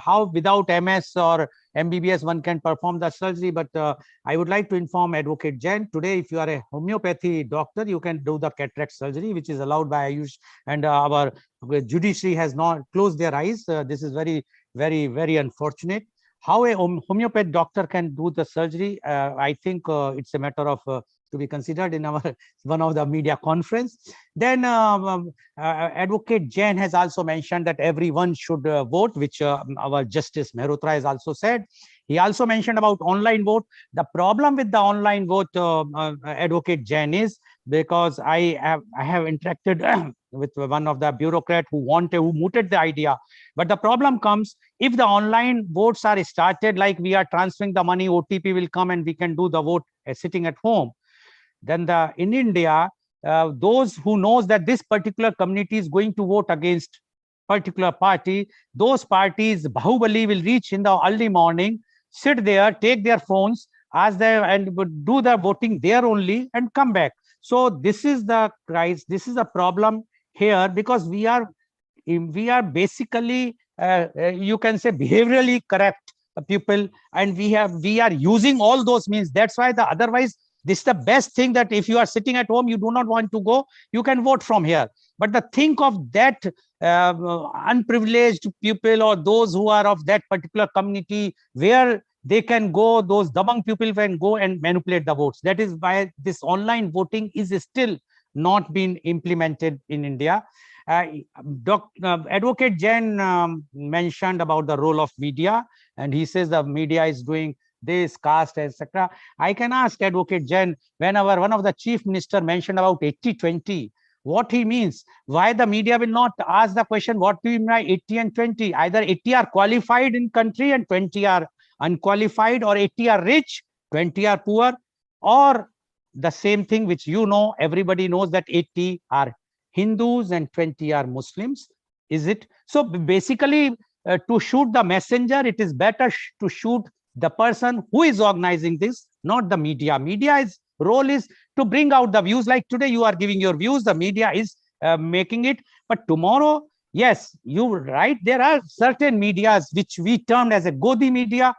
how without MS or MBBS one can perform the surgery. But I would like to inform Advocate Jain, today if you are a homeopathy doctor, you can do the cataract surgery, which is allowed by Ayush, and our judiciary has not closed their eyes. This is very, very, very unfortunate. How a homeopathy doctor can do the surgery, I think it's a matter of to be considered in our one of the media conference. Then Advocate Jain has also mentioned that everyone should vote, which our Justice Mehrotra has also said. He also mentioned about online vote. The problem with the online vote, Advocate Jain, is because I have interacted with one of the bureaucrat who mooted the idea. But the problem comes if the online votes are started, like we are transferring the money, OTP will come and we can do the vote sitting at home. Then in India, those who knows that this particular community is going to vote against particular party, those parties, Bahubali, will reach in the early morning, sit there, take their phones, ask them, and would do the voting there only and come back. So this is the crisis. This is a problem here, because we are basically you can say behaviorally correct people, and we are using all those means. That's why the otherwise this is the best thing, that if you are sitting at home, you do not want to go, you can vote from here. But the think of that unprivileged people or those who are of that particular community where they can go, those dabang people can go and manipulate the votes. That is why this online voting is still not been implemented in India. Advocate Jain mentioned about the role of media, and he says the media is doing this, caste, etc. I can ask Advocate Jain, whenever one of the chief minister mentioned about 80-20, what he means, why the media will not ask the question, what do you mean by 80 and 20? Either 80 are qualified in country and 20 are unqualified, or 80 are rich, 20 are poor, or the same thing which everybody knows that 80 are Hindus and 20 are Muslims. Is it? So basically, to shoot the messenger, it is better to shoot the person who is organizing this, not the media. Media's role is to bring out the views. Like today, you are giving your views, the media is making it. But tomorrow, yes, you're right, there are certain medias which we termed as a Godi media.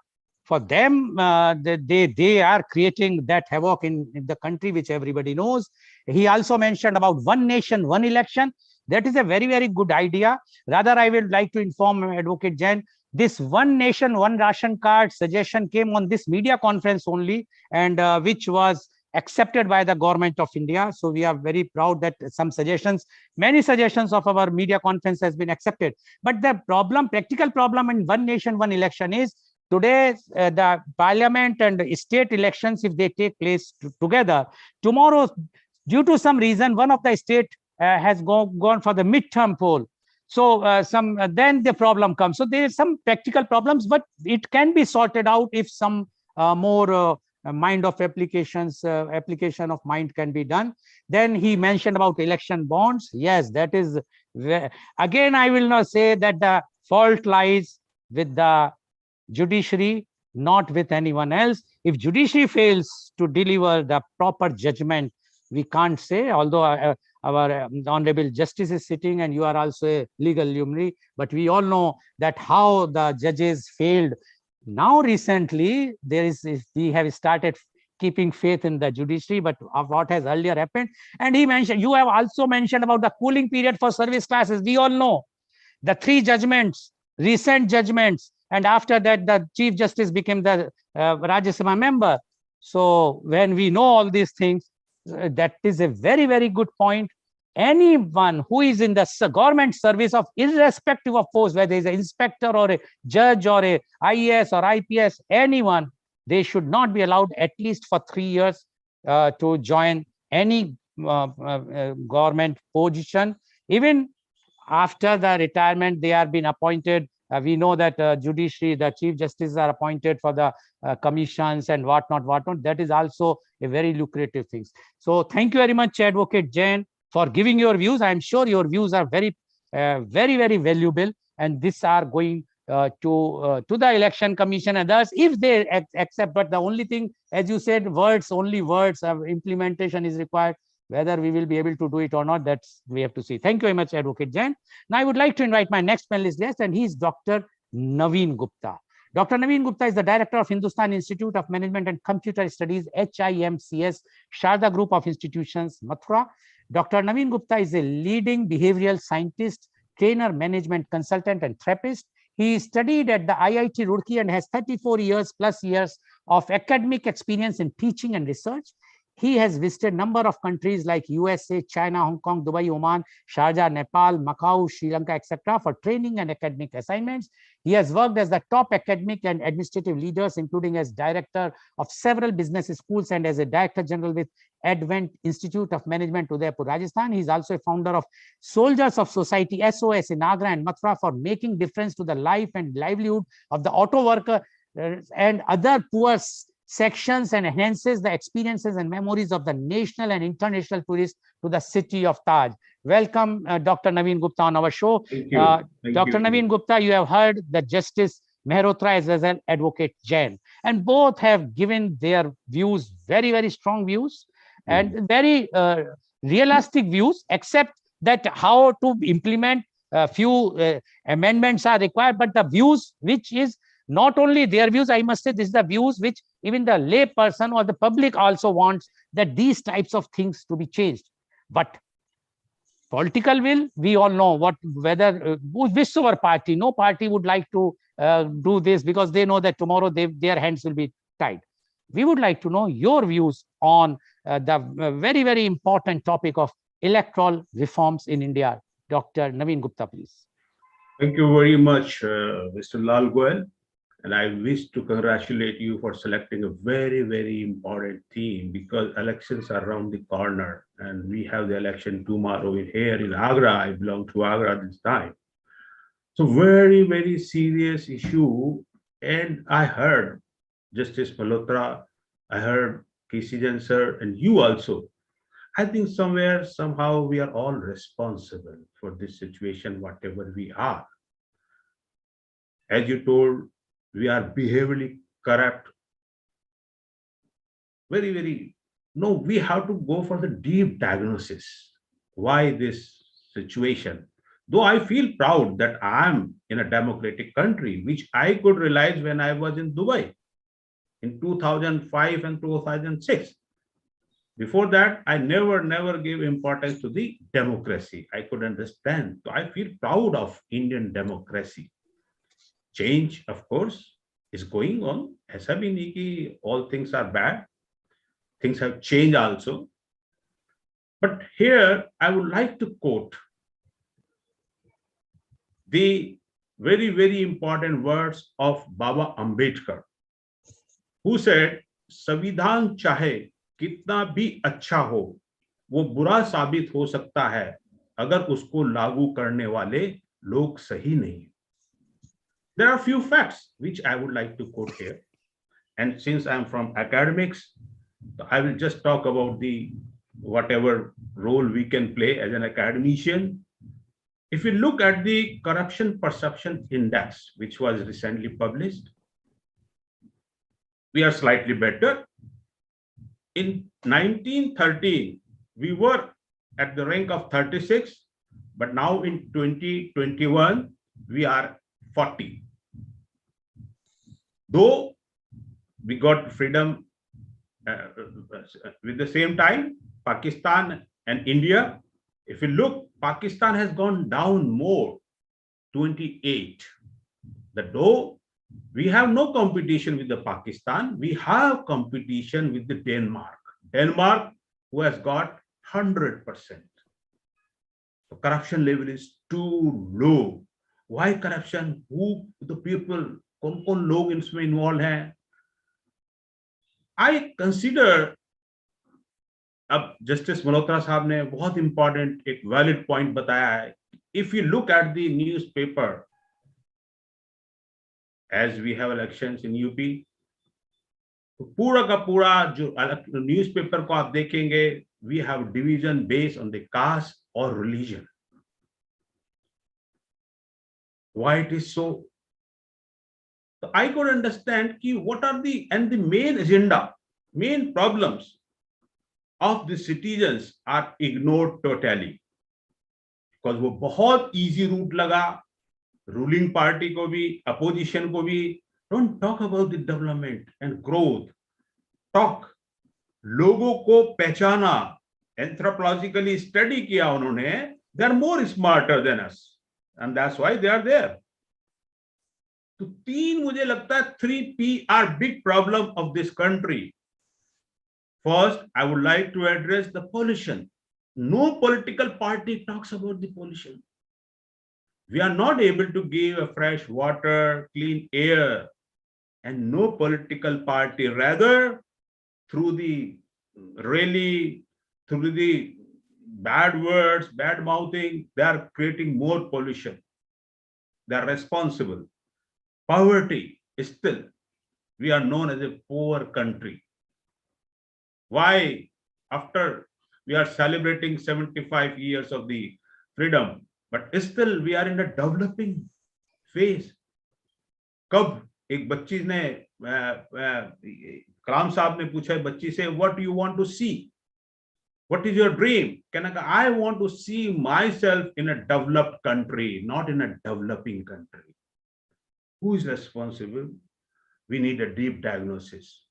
For them, they are creating that havoc in the country, which everybody knows. He also mentioned about one nation, one election. That is a very, very good idea. Rather, I would like to inform Advocate Jain, this one nation, one ration card suggestion came on this media conference only, and which was accepted by the government of India. So we are very proud that some suggestions, many suggestions of our media conference has been accepted. But the problem, practical problem in one nation, one election is today the parliament and state elections, if they take place together, tomorrow, due to some reason, one of the state has gone for the midterm poll. So then the problem comes. So there is some practical problems, but it can be sorted out if some more mind of application of mind can be done. Then he mentioned about election bonds. Yes, that is, again, I will not say that the fault lies with the judiciary, not with anyone else. If judiciary fails to deliver the proper judgment, we can't say, although our honorable justice is sitting and you are also a legal luminary, but we all know that how the judges failed. Now recently we have started keeping faith in the judiciary, but of what has earlier happened. And he mentioned, you have also mentioned about the cooling period for service classes. We all know the 3 judgments, recent judgments, and after that the Chief Justice became the Rajya Sabha member. So when we know all these things, that is a very, very good point. Anyone who is in the government service, of irrespective of post, whether he's an inspector or a judge or a IAS or IPS, anyone, they should not be allowed at least for 3 years to join any government position. Even after the retirement, they are being appointed. We know that judiciary, the Chief Justices are appointed for the commissions and whatnot. That is also a very lucrative thing. So thank you very much, Advocate Jain, for giving your views. I'm sure your views are very, very valuable, and these are going to the Election Commission and others, if they accept. But the only thing, as you said, only words, implementation is required. Whether we will be able to do it or not, that's we have to see. Thank you very much, Advocate Jain. Now I would like to invite my next panelist guest, and he is Dr. Naveen Gupta. Dr. Naveen Gupta is the director of Hindustan Institute of Management and Computer Studies, HIMCS, Sharda Group of Institutions, Mathura. Dr. Naveen Gupta is a leading behavioral scientist, trainer, management consultant, and therapist. He studied at the IIT Roorkee and has 34 years plus years of academic experience in teaching and research. He has visited a number of countries like USA, China, Hong Kong, Dubai, Oman, Sharjah, Nepal, Macau, Sri Lanka, etc. for training and academic assignments. He has worked as the top academic and administrative leaders, including as director of several business schools and as a director general with Advent Institute of Management, Udaipur, Rajasthan. He is also a founder of Soldiers of Society, SOS, in Agra and Mathura for making difference to the life and livelihood of the auto worker and other poor sections, and enhances the experiences and memories of the national and international tourists to the city of Taj. Welcome, Dr. Naveen Gupta on our show. Thank you. Dr. Naveen Gupta, you have heard the Justice Mehrotra as well as Advocate Jain, and both have given their views, very, very strong views and very realistic views, except that how to implement a few amendments are required, but the views which is not only their views, I must say this is the views which even the lay person or the public also wants, that these types of things to be changed. But political will, we all know whether whichever party, no party would like to do this because they know that tomorrow their hands will be tied. We would like to know your views on the very, very important topic of electoral reforms in India. Dr. Naveen Gupta, please. Thank you very much, Mr. Lal Goel. And I wish to congratulate you for selecting a very, very important theme, because elections are around the corner and we have the election tomorrow here in Agra. I belong to Agra this time. So very, very serious issue. And I heard Justice Malhotra, I heard Kisijan sir, and you also. I think somewhere, somehow we are all responsible for this situation, whatever we are. As you told, we are behaviorally corrupt. Very, very, no, we have to go for the deep diagnosis. Why this situation? Though I feel proud that I'm in a democratic country, which I could realize when I was in Dubai in 2005 and 2006. Before that, I never gave importance to the democracy. I could understand. So I feel proud of Indian democracy. Change, of course, is going on. Aisa bhi nahi ki all things are bad. Things have changed also. But here, I would like to quote the very, very important words of Baba Ambedkar, who said, संविधान चाहे कितना भी अच्छा हो, वो बुरा साबित हो सकता है अगर उसको लागू करने वाले लोग सही नहीं. There are a few facts which I would like to quote here. And since I'm from academics, I will just talk about the whatever role we can play as an academician. If you look at the Corruption Perception Index, which was recently published, we are slightly better. In 1913, we were at the rank of 36, but now in 2021, we are 40. Though we got freedom with the same time, Pakistan and India, if you look, Pakistan has gone down more, 28. Though we have no competition with the Pakistan, we have competition with the Denmark. Denmark, who has got 100%. The corruption level is too low. Why corruption? Who the people? कौन-कौन लोग इसमें involved हैं? I consider, अब Justice Malhotra साहब ने बहुत important एक valid point बताया है. If you look at the newspaper, as we have elections in UP, तो पूरा का पूरा जो newspaper को आप देखेंगे, we have division based on the caste or religion. Why it is so? So I could understand ki what are the main agenda, main problems of the citizens are ignored totally, because वो बहुत easy route लगा ruling party को भी, opposition को भी. Don't talk about the development and growth. Talk लोगों को पहचाना, anthropologically study किया उन्होंने. They are more smarter than us, and that's why they are there. तो तीन मुझे लगता है 3 P are big problem of this country. First, I would like to address the pollution. No political party talks about the pollution. We are not able to give a fresh water, clean air, and no political party, rather through the rally, through the bad words, bad mouthing, they are creating more pollution. They are responsible. Poverty is still, we are known as a poor country. Why? After we are celebrating 75 years of the freedom, but still we are in a developing phase. कब एक बच्ची ने कलाम साहब ने पूछा बच्ची से, what do you want to see? What is your dream? I want to see myself in a developed country, not in a developing country. Who is responsible? We need a deep diagnosis.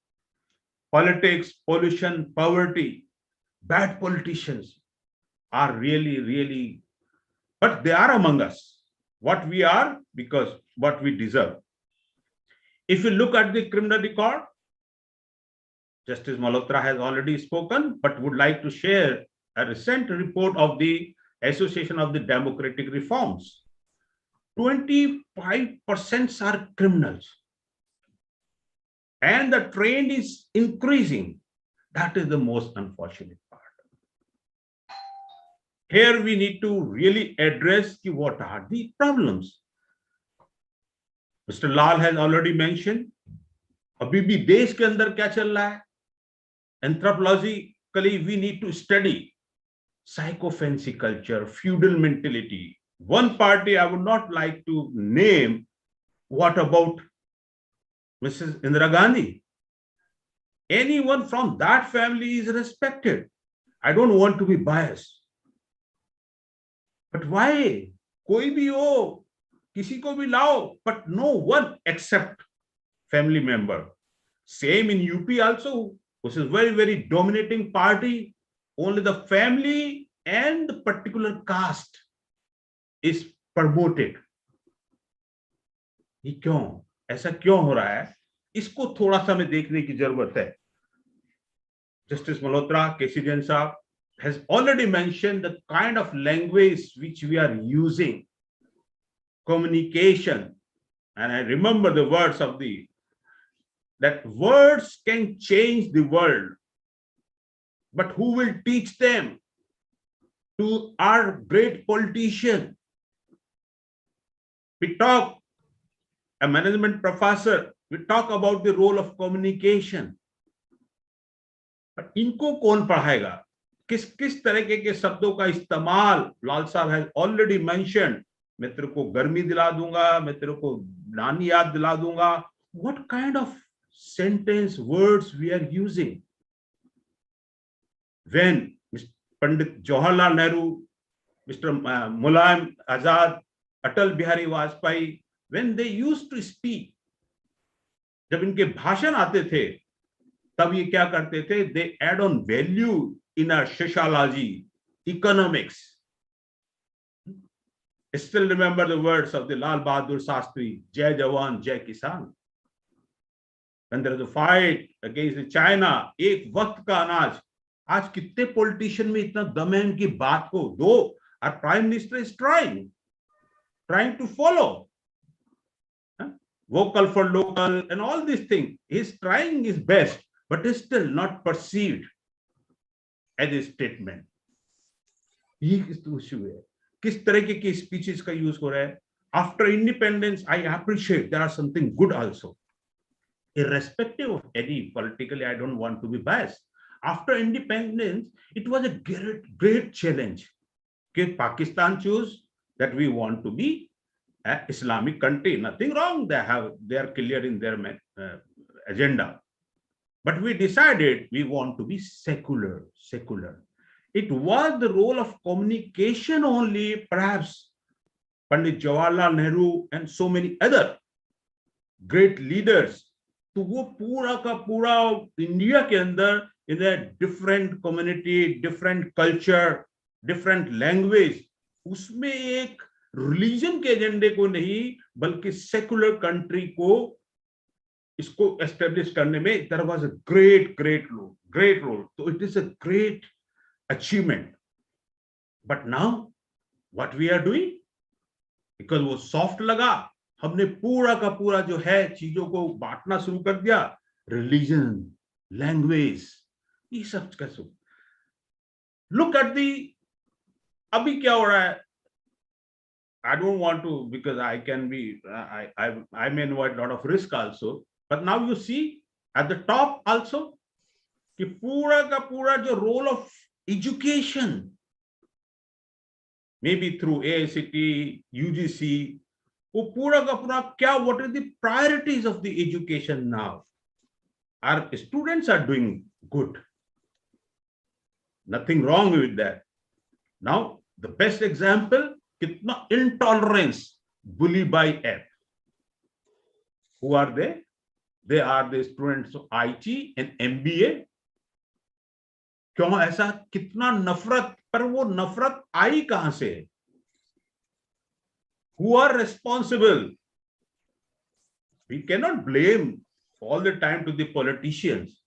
Politics, pollution, poverty, bad politicians are really, but they are among us. What we are, because what we deserve. If you look at the criminal record, Justice Malhotra has already spoken, but would like to share a recent report of the Association of the Democratic Reforms. 25% are criminals. And the trend is increasing. That is the most unfortunate part. Here we need to really address what are the problems. Mr. Lal has already mentioned, अभी भी देश के अंदर क्या चल रहा है? Anthropologically, we need to study psychophancy culture, feudal mentality. One party I would not like to name. What about Mrs. Indira Gandhi? Anyone from that family is respected. I don't want to be biased. But why? कोई भी हो, किसी को भी लाओ, but no one except family member. Same in UP also, which is very dominating party. Only the family and the particular caste is promoted. ये क्यों? ऐसा क्यों हो रहा है? इसको थोड़ा सा हमें देखने की जरूरत है. Justice Malhotra, KC Jain Saab has already mentioned the kind of language which we are using. Communication. And I remember the words of that words can change the world. But who will teach them? To our great politician. We talk, a management professor, we talk about the role of communication. But इनको कौन पढ़ाएगा? किस तरह के शब्दों का इस्तेमाल? लाल साहब has already mentioned. मैं तेरे को गर्मी दिला दूंगा, मैं तेरे को नानी याद दिला दूंगा. What kind of sentence, words we are using? When Mr. Pandit Jawaharlal Nehru, Mr. Mulayam Azad, Atal Bihari Vajpayee, when they used to speak, जब इनके भाषण आते थे, तब ये क्या करते थे? They add on value in our sociology, economics. I still remember the words of the Lal Bahadur Shastri, Jai Jawan, Jai Kisan. When there is a fight against China, एक वक्त का अनाज, आज कितने पॉलिटिशियन में इतना दम है इनकी बात को दो. Our prime minister is trying to follow. Vocal for local and all these things. He's trying his best, but is still not perceived as a statement. ये किस issue है? किस तरह के speeches का use हो रहा है? After independence, I appreciate there are something good also. Irrespective of any politically, I don't want to be biased. After independence, it was a great challenge. Okay, Pakistan chose that we want to be an Islamic country. Nothing wrong. They are clear in their agenda. But we decided we want to be secular. It was the role of communication only, perhaps Pandit Jawaharlal Nehru and so many other great leaders. तो वो पूरा का पूरा India के अंदर in a different community, different culture, different language, उसमें एक religion के एजेंडे को नहीं बल्कि सेकुलर कंट्री को इसको एस्टेब्लिश करने में there was a great role, तो it is a great achievement. But now what we are doing, because वो सॉफ्ट लगा, हमने पूरा का पूरा जो है चीजों को बांटना शुरू कर दिया, रिलीजन, लैंग्वेज, ये सब कैसे। लुक एट दी, अभी क्या हो रहा है, I don't want to, because I can be, I may invite a lot of risk also, but now you see at the top also कि पूरा का पूरा जो role of education, maybe through AICT, UGC, वो पूरा का पूरा क्या, what are the priorities of the education now? Our students are doing good, nothing wrong with that. Now the best example, कितना intolerance, bully by app. Who are they? They are the students of IT and MBA. क्यों ऐसा, कितना नफरत, पर वो नफरत आई कहां से? Who are responsible? We cannot blame all the time to the politicians.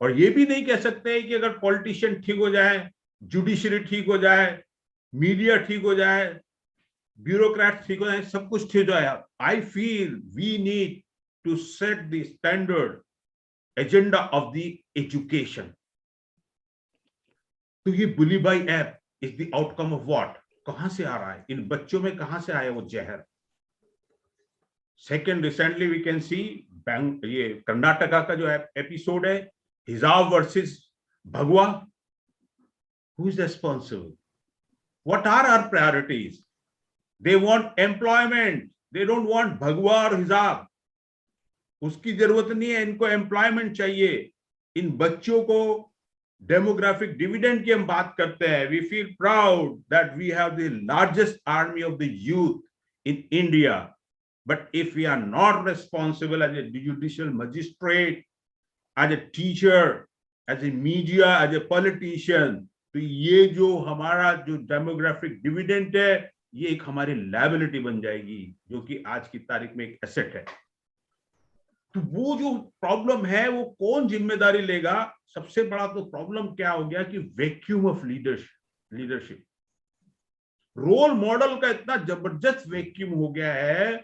और ये भी नहीं कह सकते कि अगर पॉलिटिशियन ठीक हो जाए, जुडिशरी ठीक हो जाए, मीडिया ठीक हो जाए, ब्यूरोक्रेट ठीक हो जाए, सब कुछ ठीक हो जाए। I feel we need to set the standard agenda of the education. तो ये Bulli Bai app is the outcome of what, कहां से आ रहा है, इन बच्चों में कहां से आया वो जहर। Second, recently we can see ये कर्नाटका का जो एपिसोड है, हिजाब वर्सेस भगवा, who is responsible? What are our priorities? They want employment. They don't want भगवा और हिजाब। उसकी जरूरत नहीं है, इनको एम्प्लॉयमेंट चाहिए। इन बच्चों को डेमोग्राफिक डिविडेंड की हम बात करते हैं। We feel proud that we have the largest army of the youth in India. But if we are not responsible as a judicial magistrate, as a teacher, as a media, as a politician, तो ये जो हमारा जो demographic dividend है, ये एक हमारी liability बन जाएगी, जो कि आज की तारीख में एक एसेट है। तो वो जो प्रॉब्लम है, वो कौन जिम्मेदारी लेगा? सबसे बड़ा तो प्रॉब्लम क्या हो गया कि vacuum of leadership, role model का इतना जबरदस्त वैक्यूम हो गया है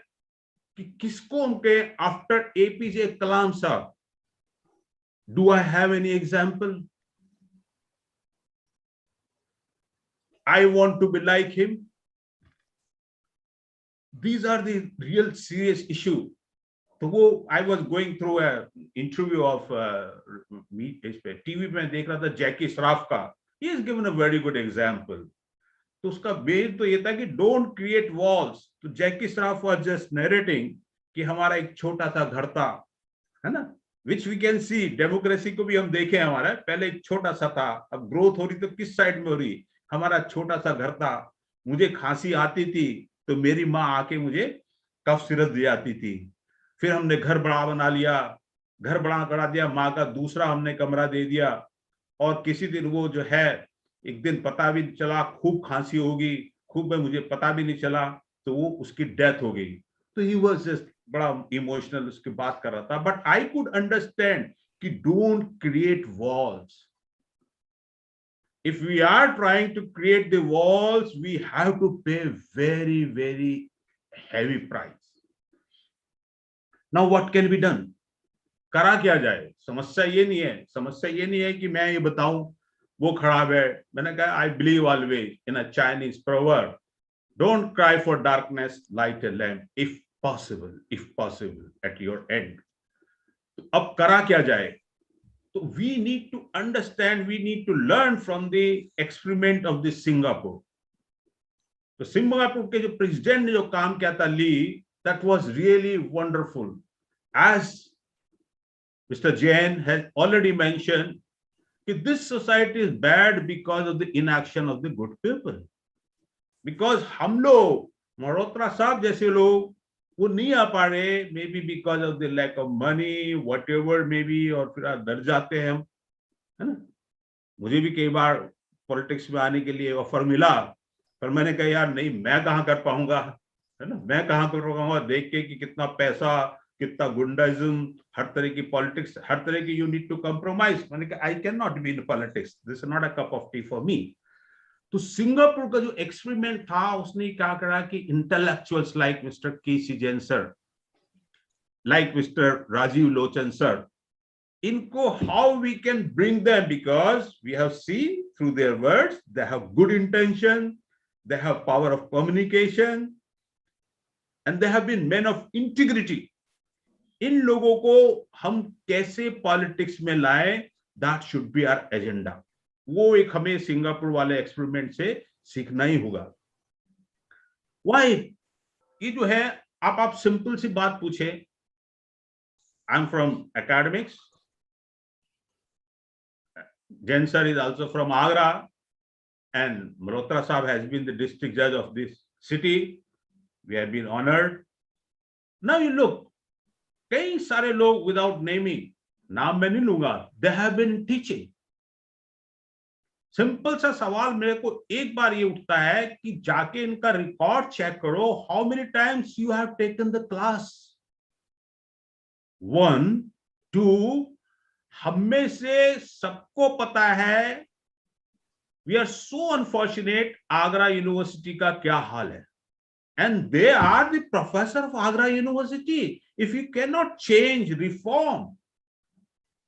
कि किसको उनके आफ्टर एपीजे कलाम साहब, do I have any example? I want to be like him. These are the real serious issue. तो वो I was going through a interview of TV में देख रहा था जैकी श्रॉफ का। He has given a very good example. तो उसका base तो ये था कि don't create walls. तो जैकी श्रॉफ was just narrating कि हमारा एक छोटा सा घर था, है ना, which we can see, democracy को भी हम देखें, हमारा पहले एक छोटा सा था, अब ग्रोथ हो रही तो किस साइड में हो रही? हमारा छोटा सा घर था, मुझे खांसी आती थी तो मेरी माँ आके मुझे कफ सिरप दे आती थी। फिर हमने घर बड़ा बना लिया, घर बड़ा करा दिया, माँ का दूसरा हमने कमरा दे दिया, और किसी दिन वो जो है, एक दिन पता भी चला खूब खांसी होगी, खूब में मुझे पता भी नहीं चला, तो वो उसकी डेथ हो गई। तो ही वाज जस्ट बड़ा इमोशनल उसकी बात कर रहा था। बट आई कुड अंडरस्टैंड कि don't create walls. If we are trying to create the walls, we have to pay very, very heavy price. Now what can be done? करा क्या जाए? समस्या ये नहीं है, समस्या ये नहीं है कि मैं ये बताऊं वो खराब है। मैंने कहा I believe always in a Chinese proverb, don't cry for darkness, light a lamp, if possible at your end. तो अब करा क्या जाए? So we need to understand, we need to learn from the experiment of the Singapore. तो Singapore के जो president ने जो काम किया था ली, that was really wonderful. As Mr. Jain has already mentioned, that this society is bad because of the inaction of the good people. Because हम लोग, मल्होत्रा साहब जैसे लोग, वो नहीं आ पा रहे, maybe because of the lack of money, whatever maybe, और फिर डर जाते हैं हम, है ना। मुझे भी कई बार पॉलिटिक्स में आने के लिए ऑफर मिला, पर मैंने कहा यार नहीं, मैं कहाँ कर पाऊंगा, है ना, मैं कहाँ कर पाऊंगा, देख के कि कितना पैसा, कितना गुंडाइज्म, हर तरह की पॉलिटिक्स, हर तरह की, यू नीड टू कंप्रोमाइज। मैंने कहा I cannot be in politics, this is not a cup of tea for me. तो सिंगापुर का जो एक्सपेरिमेंट था, उसने क्या करा कि intellectuals like mister KC Jain sir, like mister Rajiv Lochan sir, इनको how we can bring them, because we have seen through their words they have good intention, they have power of communication and they have been men of integrity. इन लोगों को हम कैसे politics में लाएं, that should be our agenda. वो एक हमें सिंगापुर वाले एक्सपेरिमेंट से सीखना ही होगा। वाई, ये जो है, आप सिंपल सी बात पूछे, I am from academics, Jain sir is also from Agra, and Malhotra Sahab has been the district judge of this city. We have been honored. Now you look, कई सारे लोग without naming, नाम मैं नहीं लूंगा, they have been teaching. Simple सा सवाल मेरे को एक बार ये उठता है कि जाके इनका रिकॉर्ड चेक करो, how many times you have taken the class? 1, 2, हम में से सबको पता है, we are so unfortunate, Agra university का क्या हाल है, and they are the professor of Agra University. If you cannot change, reform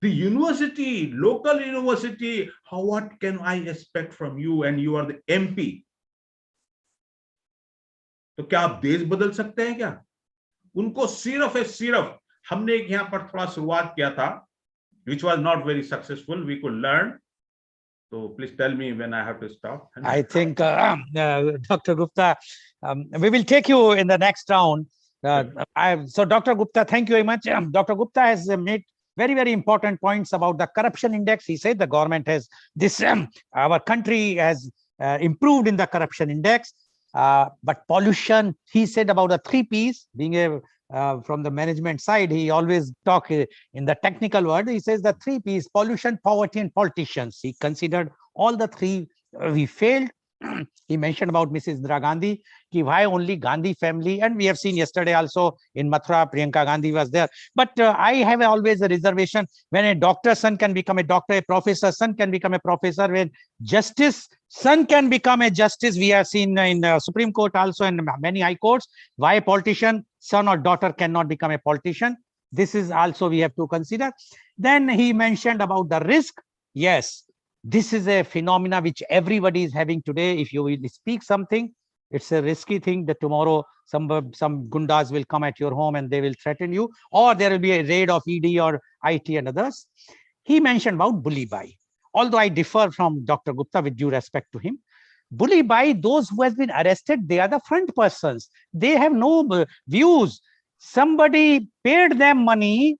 the university, local university, what can I expect from you? And you are the MP. तो क्या आप देश बदल सकते हैं क्या? उनको सिर्फ हमने एक यहाँ पर थोड़ा शुरुआत किया था, which was not very successful. We could learn. So please tell me when I have to stop. I think, Dr. Gupta, we will take you in the next round. So Dr. Gupta, thank you very much. Dr. Gupta has made very, very important points about the corruption index. He said the government has this, our country has improved in the corruption index. But pollution, he said about the 3 Ps, being a from the management side, he always talk in the technical word. He says the 3 Ps, pollution, poverty, and politicians. He considered all the 3. We failed. He mentioned about Mrs. Indira Gandhi, why only Gandhi family, and we have seen yesterday also in Mathura, Priyanka Gandhi was there. But I have always a reservation when a doctor's son can become a doctor, a professor's son can become a professor, when justice son can become a justice. We have seen in the Supreme Court also and many high courts, why a politician son or daughter cannot become a politician. This is also we have to consider. Then he mentioned about the risk. Yes, this is a phenomena which everybody is having today. If you will speak something, it's a risky thing that tomorrow some gundas will come at your home and they will threaten you, or there will be a raid of ED or IT and others. He mentioned about bully buy. Although I differ from Dr. Gupta with due respect to him, bully buy, those who has been arrested, they are the front persons. They have no views. Somebody paid them money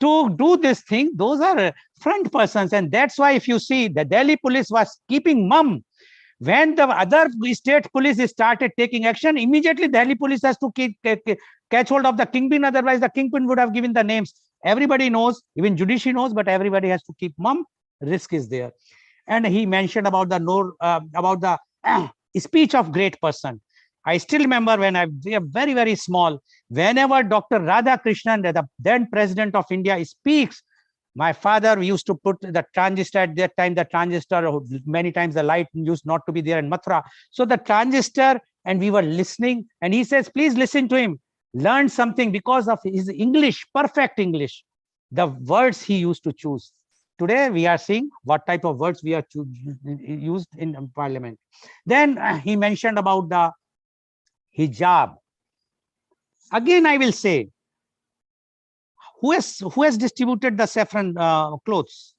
to do this thing. Those are front persons. And that's why if you see the Delhi police was keeping mum, when the other state police started taking action, immediately Delhi police has to catch hold of the kingpin. Otherwise the kingpin would have given the names. Everybody knows, even judiciary knows, but everybody has to keep mum. Risk is there. And he mentioned about the speech of great person. I still remember when we were very, very small, whenever Dr. Radhakrishnan, the then president of India, speaks, my father used to put the transistor at that time, the transistor, many times the light used not to be there in Mathura. So the transistor, and we were listening, and he says, please listen to him, learn something because of his English, perfect English, the words he used to choose. Today, we are seeing what type of words we are used in parliament. Then he mentioned about the hijab. Again, I will say, who has distributed the saffron clothes?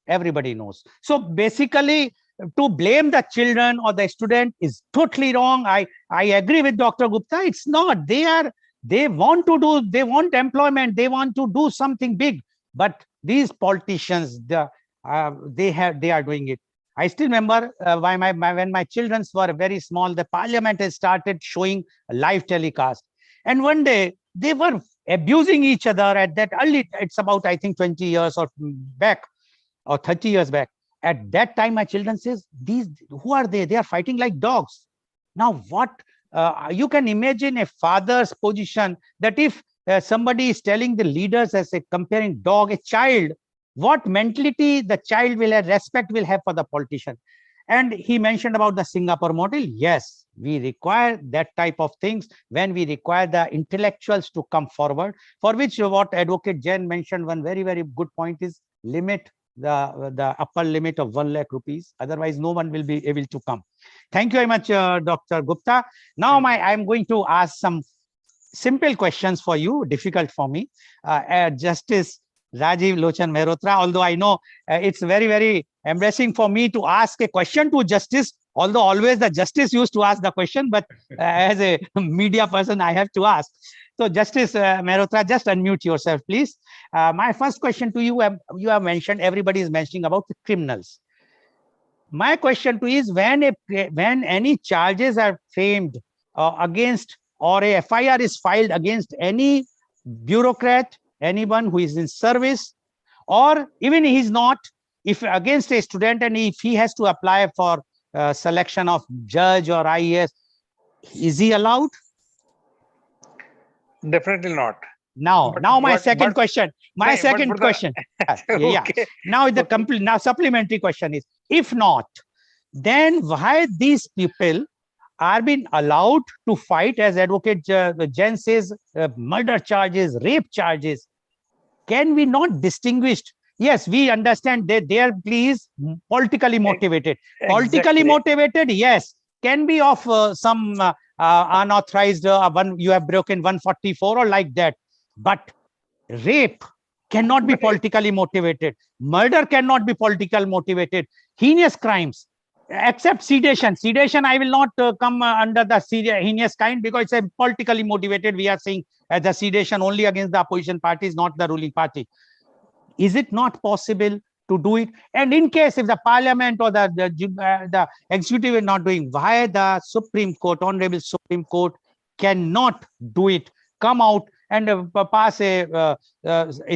Everybody knows. So basically, to blame the children or the student is totally wrong. I agree with Dr. Gupta. It's not. They want employment. They want to do something big. But these politicians, they are doing it. I still remember when my children were very small, the parliament has started showing live telecast. And one day they were abusing each other at that early, it's about, I think, 20 years or back or 30 years back. At that time, my children says, who are they? They are fighting like dogs. Now, what you can imagine a father's position, that if somebody is telling the leaders as a comparing dog, a child, what mentality the child will have, respect will have for the politician. And he mentioned about the Singapore model. Yes, we require that type of things when we require the intellectuals to come forward, for which what Advocate Jain mentioned, one very, very good point is limit the upper limit of 1 lakh rupees. Otherwise, no one will be able to come. Thank you very much, Dr. Gupta. Now, I'm going to ask some simple questions for you, difficult for me. Justice Rajiv Lochan Mehrotra, although I know it's very, very embarrassing for me to ask a question to justice, although always the justice used to ask the question, but as a media person, I have to ask. So Justice Mehrotra, just unmute yourself, please. My first question to you, you have mentioned, everybody is mentioning about the criminals. My question to you is, when any charges are framed against, or a FIR is filed against any bureaucrat, anyone who is in service, or even he's not, if against a student, and if he has to apply for selection of judge or IAS, is he allowed? Definitely not. Now my second question. My second question. Yeah. Okay. Now the complete, now supplementary question is, if not, then why these people are being allowed to fight, as Advocate Jain says, murder charges, rape charges? Can we not distinguish? Yes, we understand that they are please politically motivated. Politically motivated, yes, can be of some unauthorized one, you have broken 144 or like that. But rape cannot be politically motivated. Murder cannot be politically motivated. Heinous crimes, except sedation. Sedation, I will not come under the heinous kind, because it's a politically motivated. We are saying the sedation only against the opposition parties, not the ruling party. Is it not possible to do it? And in case if the parliament or the executive is not doing, why the Supreme Court, Honorable Supreme Court, cannot do it, come out and pass a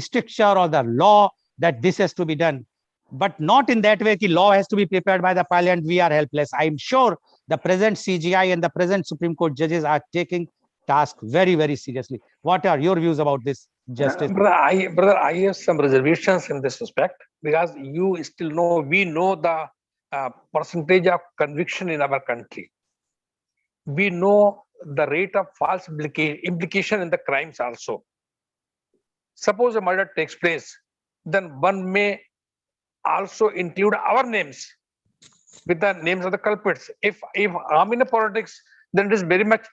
stricture or the law that this has to be done? But not in that way, the law has to be prepared by the parliament. We are helpless. I'm sure the present CGI and the present Supreme Court judges are taking task very, very seriously. What are your views about this, Justice? Brother, I have some reservations in this respect, because you still know, we know the percentage of conviction in our country. We know the rate of false implication in the crimes also. Suppose a murder takes place, then one may also include our names with the names of the culprits. If I'm in a politics, then it is very much,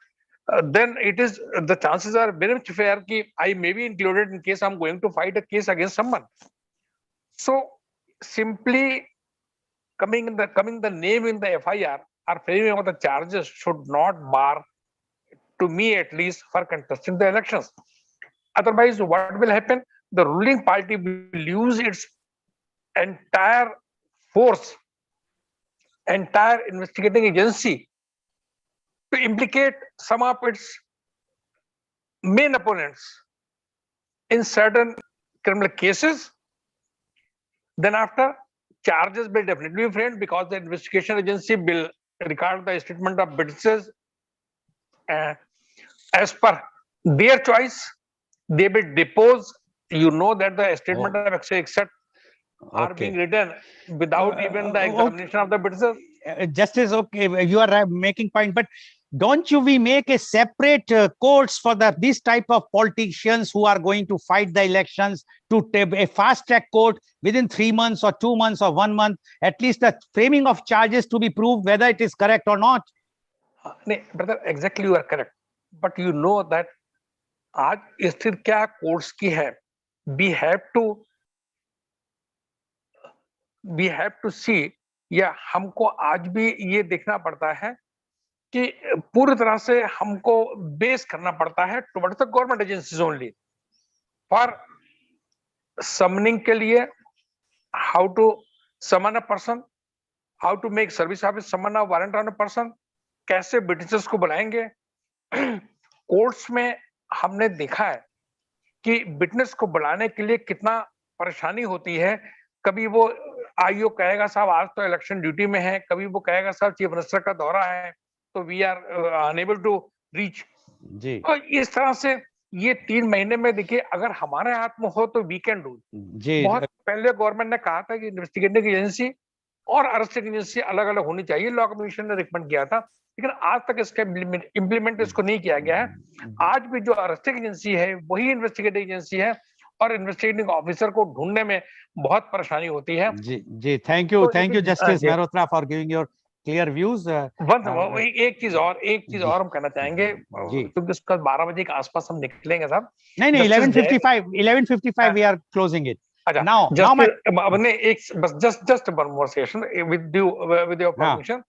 then it is, the chances are very much fair that I may be included in case I'm going to fight a case against someone. So simply coming the name in the FIR or framing of the charges should not bar, to me at least, for contesting the elections. Otherwise, what will happen? The ruling party will lose its entire force, entire investigating agency to implicate some of its main opponents in certain criminal cases. Then after, charges will definitely be framed, because the investigation agency will record the statement of witnesses as per their choice. They will depose. You know that the statement of except are being written without even the examination of the witnesses. Justice, okay, you are making point, but don't we make a separate courts for this type of politicians who are going to fight the elections, to a fast track court within 3 months or 2 months or 1 month, at least the framing of charges to be proved whether it is correct or not? Brother, exactly, you are correct. But you know that आज स्थिति क्या courts की है? We have to see, या हमको आज भी ये देखना पड़ता है कि पूरी तरह से हमको बेस करना पड़ता है towards the government agencies only for summoning के लिए, how to summon a person, how to make service office summon a warrant on a person, कैसे विटनेसेस को बुलाएंगे. कोर्ट्स में हमने देखा है कि विटनेस को बुलाने के लिए कितना परेशानी होती है. कभी वो आईओ कहेगा साहब आज तो इलेक्शन ड्यूटी में है, कभी वो कहेगा साहब चीफ मिनिस्टर का दौरा है, तो we are unable to reach. इस तरह से ये 3 महीने में देखिए अगर हमारे हाथ में हो तो वी कैन डू। जी बहुत पहले गवर्नमेंट ने कहा था कि इन्वेस्टिगेटिंग एजेंसी और अरेस्टिंग एजेंसी अलग अलग होनी चाहिए, लॉ कमीशन ने रिकमेंड किया था, लेकिन आज तक इसका इम्प्लीमेंट इसको नहीं किया गया है। आज भी जो अरेस्टिंग एजेंसी है वही इन्वेस्टिगेटिव एजेंसी है और इन्वेस्टिगेटिंग ऑफिसर को ढूंढने में बहुत परेशानी होती है। जी thank you justice Mehrotra for giving your clear views. एक चीज और हम कहना चाहेंगे, क्योंकि उसका 12 बजे के आसपास हम निकलेंगे साहब। नहीं 11:55 वी आर क्लोजिंग इट। अच्छा, नाउ हमने एक बस just one more session with your permission.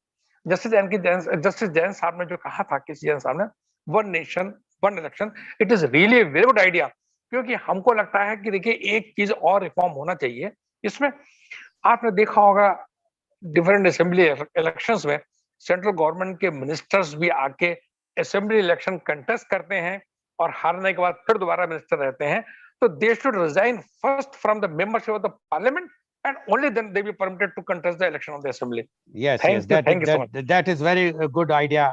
Justice Jain साहब ने जो कहा था, किसी जैन साहब ने, one nation one election, it is really very good idea. क्योंकि हमको लगता है कि देखिए एक चीज और रिफॉर्म होना चाहिए इसमें। आपने देखा होगा डिफरेंट असेंबली इलेक्शंस में सेंट्रल गवर्नमेंट के मिनिस्टर्स भी आके असेंबली इलेक्शन कंटेस्ट करते हैं और हारने के बाद फिर दोबारा मिनिस्टर रहते हैं। तो they should resign first from the membership of the parliament and only then they be permitted to contest the election of the assembly. Yes, that is very good idea.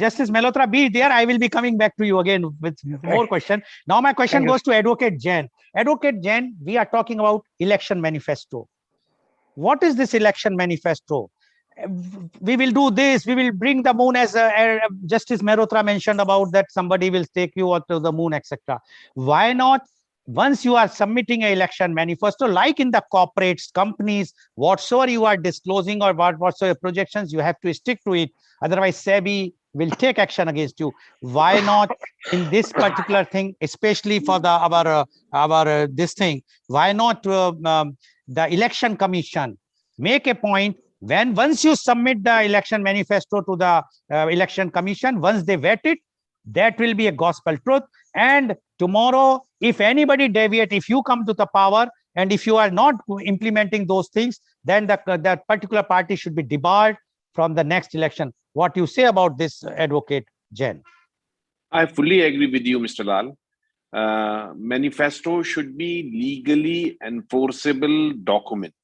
Justice Malhotra, be there. I will be coming back to you again with more question. Now my question goes to Advocate Jain. Advocate Jain, we are talking about election manifesto. What is this election manifesto? We will do this, we will bring the moon, as Justice Malhotra mentioned about that somebody will take you to the moon, etc. Why not? Once you are submitting an election manifesto, like in the corporates, companies, whatsoever you are disclosing or whatsoever projections, you have to stick to it. Otherwise, SEBI will take action against you. Why not in this particular thing, especially for our this thing? Why not the election commission make a point when once you submit the election manifesto to the election commission, once they vet it, that will be a gospel truth. And tomorrow, if anybody deviate, if you come to the power and if you are not implementing those things, then that particular party should be debarred from the next election. What you say about this, Advocate Jain? I fully agree with you, Mr. Lal. Manifesto should be legally enforceable document,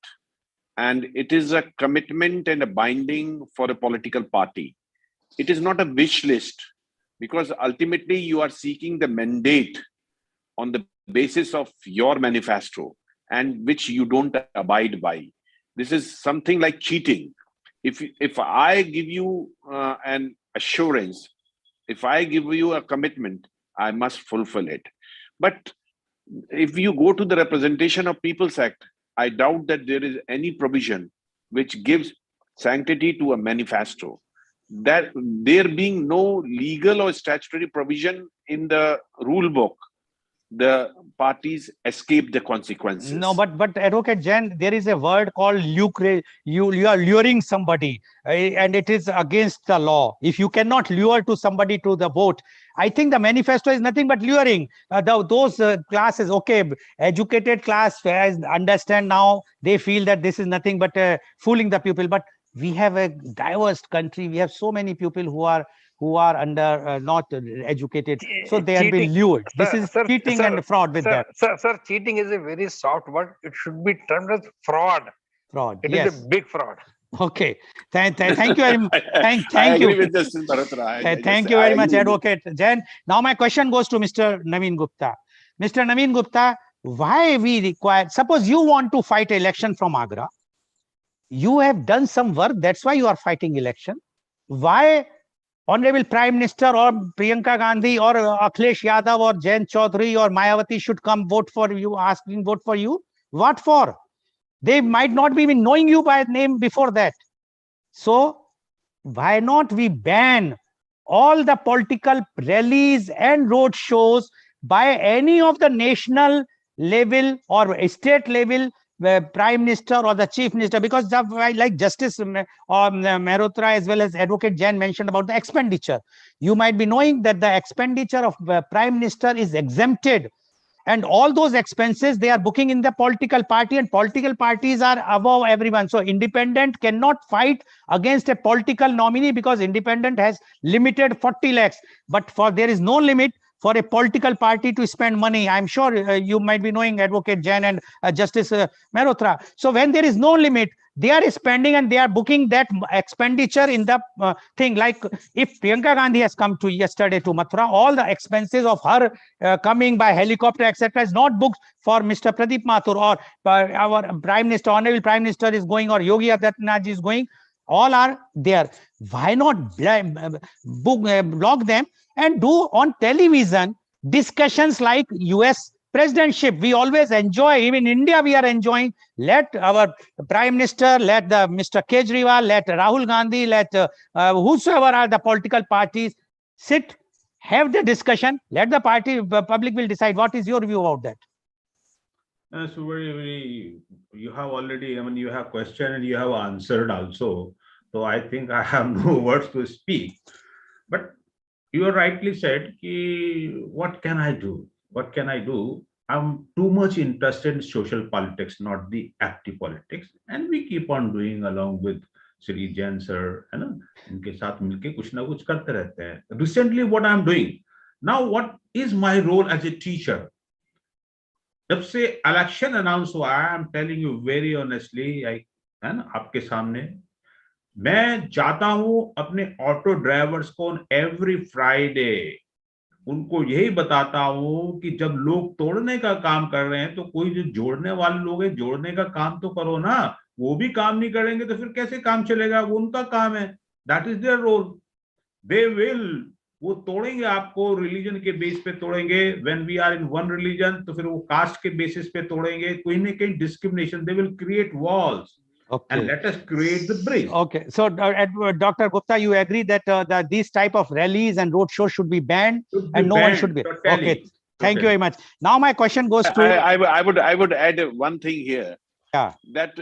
and it is a commitment and a binding for a political party. It is not a wish list, because ultimately you are seeking the mandate on the basis of your manifesto, and which you don't abide by. This is something like cheating. If I give you an assurance, if I give you a commitment, I must fulfill it. But if you go to the Representation of People's Act, I doubt that there is any provision which gives sanctity to a manifesto. That there being no legal or statutory provision in the rule book, the parties escape the consequences. No, but Advocate Jain, there is a word called lucre. You are luring somebody, and it is against the law. If you cannot lure to somebody to the vote, I think the manifesto is nothing but luring. Those classes, okay, educated class, understand now, they feel that this is nothing but fooling the people. But we have a diverse country. We have so many people who are under not educated, so they are being lured. This is cheating and fraud with that. Sir, cheating is a very soft word. It should be termed as fraud. It yes. is a big fraud. Okay. Thank you very much. Thank I you. agree with Justice Malhotra. Thank you very much, Advocate Jain. Now my question goes to Mr. Naveen Gupta. Mr. Naveen Gupta, why we require? Suppose you want to fight election from Agra. You have done some work. That's why you are fighting election. Why Honorable Prime Minister or Priyanka Gandhi or Akhilesh Yadav or Jayant Chaudhary or Mayawati should come vote for you, asking vote for you? What for? They might not be even knowing you by name before that. So why not we ban all the political rallies and road shows by any of the national level or state level Prime Minister or the Chief Minister? Because like Justice Malhotra as well as Advocate Jain mentioned about the expenditure. You might be knowing that the expenditure of Prime Minister is exempted, and all those expenses they are booking in the political party, and political parties are above everyone. So independent cannot fight against a political nominee because independent has limited 40 lakhs, but for there is no limit for a political party to spend money. I'm sure you might be knowing Advocate Jain and Justice Mehrotra. So when there is no limit, they are spending and they are booking that expenditure in the thing. Like if Priyanka Gandhi has come to yesterday to Mathura, all the expenses of her coming by helicopter, etc., is not booked for Mr. Pradeep Mathur, or our Prime Minister, Honorable Prime Minister is going, or Yogi Adityanath is going. All are there. Why not block them and do on television discussions like US presidentship? We always enjoy, even in India we are enjoying. Let our Prime Minister, let the Mr. Kejriwal, let Rahul Gandhi, let whosoever are the political parties sit, have the discussion, let the public will decide. What is your view about that? So very, you have already, I mean, you have questioned and you have answered also. So I think I have no words to speak. But you rightly said, what can I do? What can I do? I'm too much interested in social politics, not the active politics. And we keep on doing along with Sri Jain sir, है ना, इनके साथ मिलके कुछ ना कुछ करते रहते हैं. Recently, what I'm doing now, what is my role as a teacher? जब से इलेक्शन अनाउंस हुआ, I am telling you very honestly, है ना, आपके सामने मैं जाता हूं अपने ऑटो ड्राइवर्स को एवरी फ्राइडे, उनको यही बताता हूं कि जब लोग तोड़ने का काम कर रहे हैं तो कोई जो जोड़ने वाले लोग हैं, जोड़ने का काम तो करो ना. वो भी काम नहीं करेंगे तो फिर कैसे काम चलेगा? वो उनका काम है, that is their role. They will, वो तोड़ेंगे आपको, रिलीजन के बेस पे तोड़ेंगे. When we are in one religion तो फिर वो कास्ट के बेसिस पे तोड़ेंगे. कोई ना कहीं discrimination, they will create walls. Okay. And let us create the bridge. Okay. So, Dr. Gupta, you agree that that these type of rallies and road shows should be banned, and no one should be. Okay. Thank you very much. Now my question goes to. I would add one thing here. Yeah. That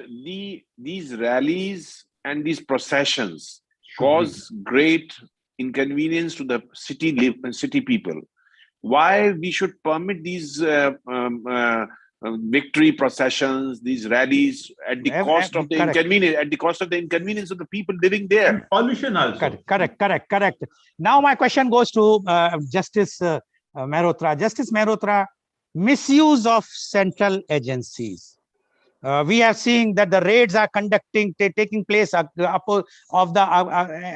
these rallies and these processions cause great inconvenience to the city people. Why we should permit these victory processions, these rallies at the cost of the inconvenience, at the cost of the inconvenience of the people living there? And pollution also. Correct. Now my question goes to Justice Mehrotra. Justice Mehrotra, misuse of central agencies. We are seeing that the raids are taking place of the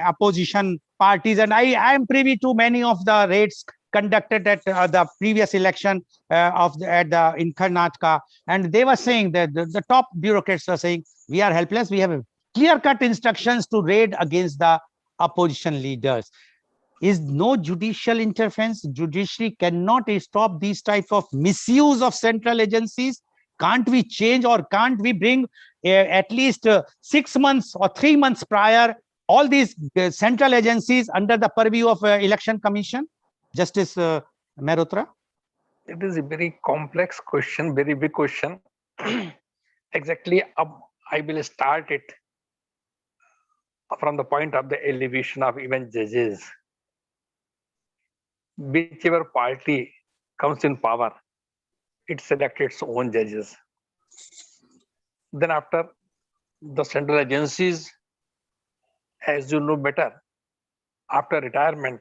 opposition parties, and I am privy to many of the raids conducted at the previous election in Karnataka, and they were saying that the top bureaucrats were saying, we are helpless, we have clear-cut instructions to raid against the opposition leaders. Is no judicial interference? Judiciary cannot stop these type of misuse of central agencies? Can't we change, or can't we bring at least 6 months or 3 months prior all these central agencies under the purview of Election Commission? Justice Mehrotra? It is a very complex question, very big question. Exactly, I will start it from the point of the elevation of even judges. Whichever party comes in power, it selects its own judges. Then after, the central agencies, as you know better, after retirement,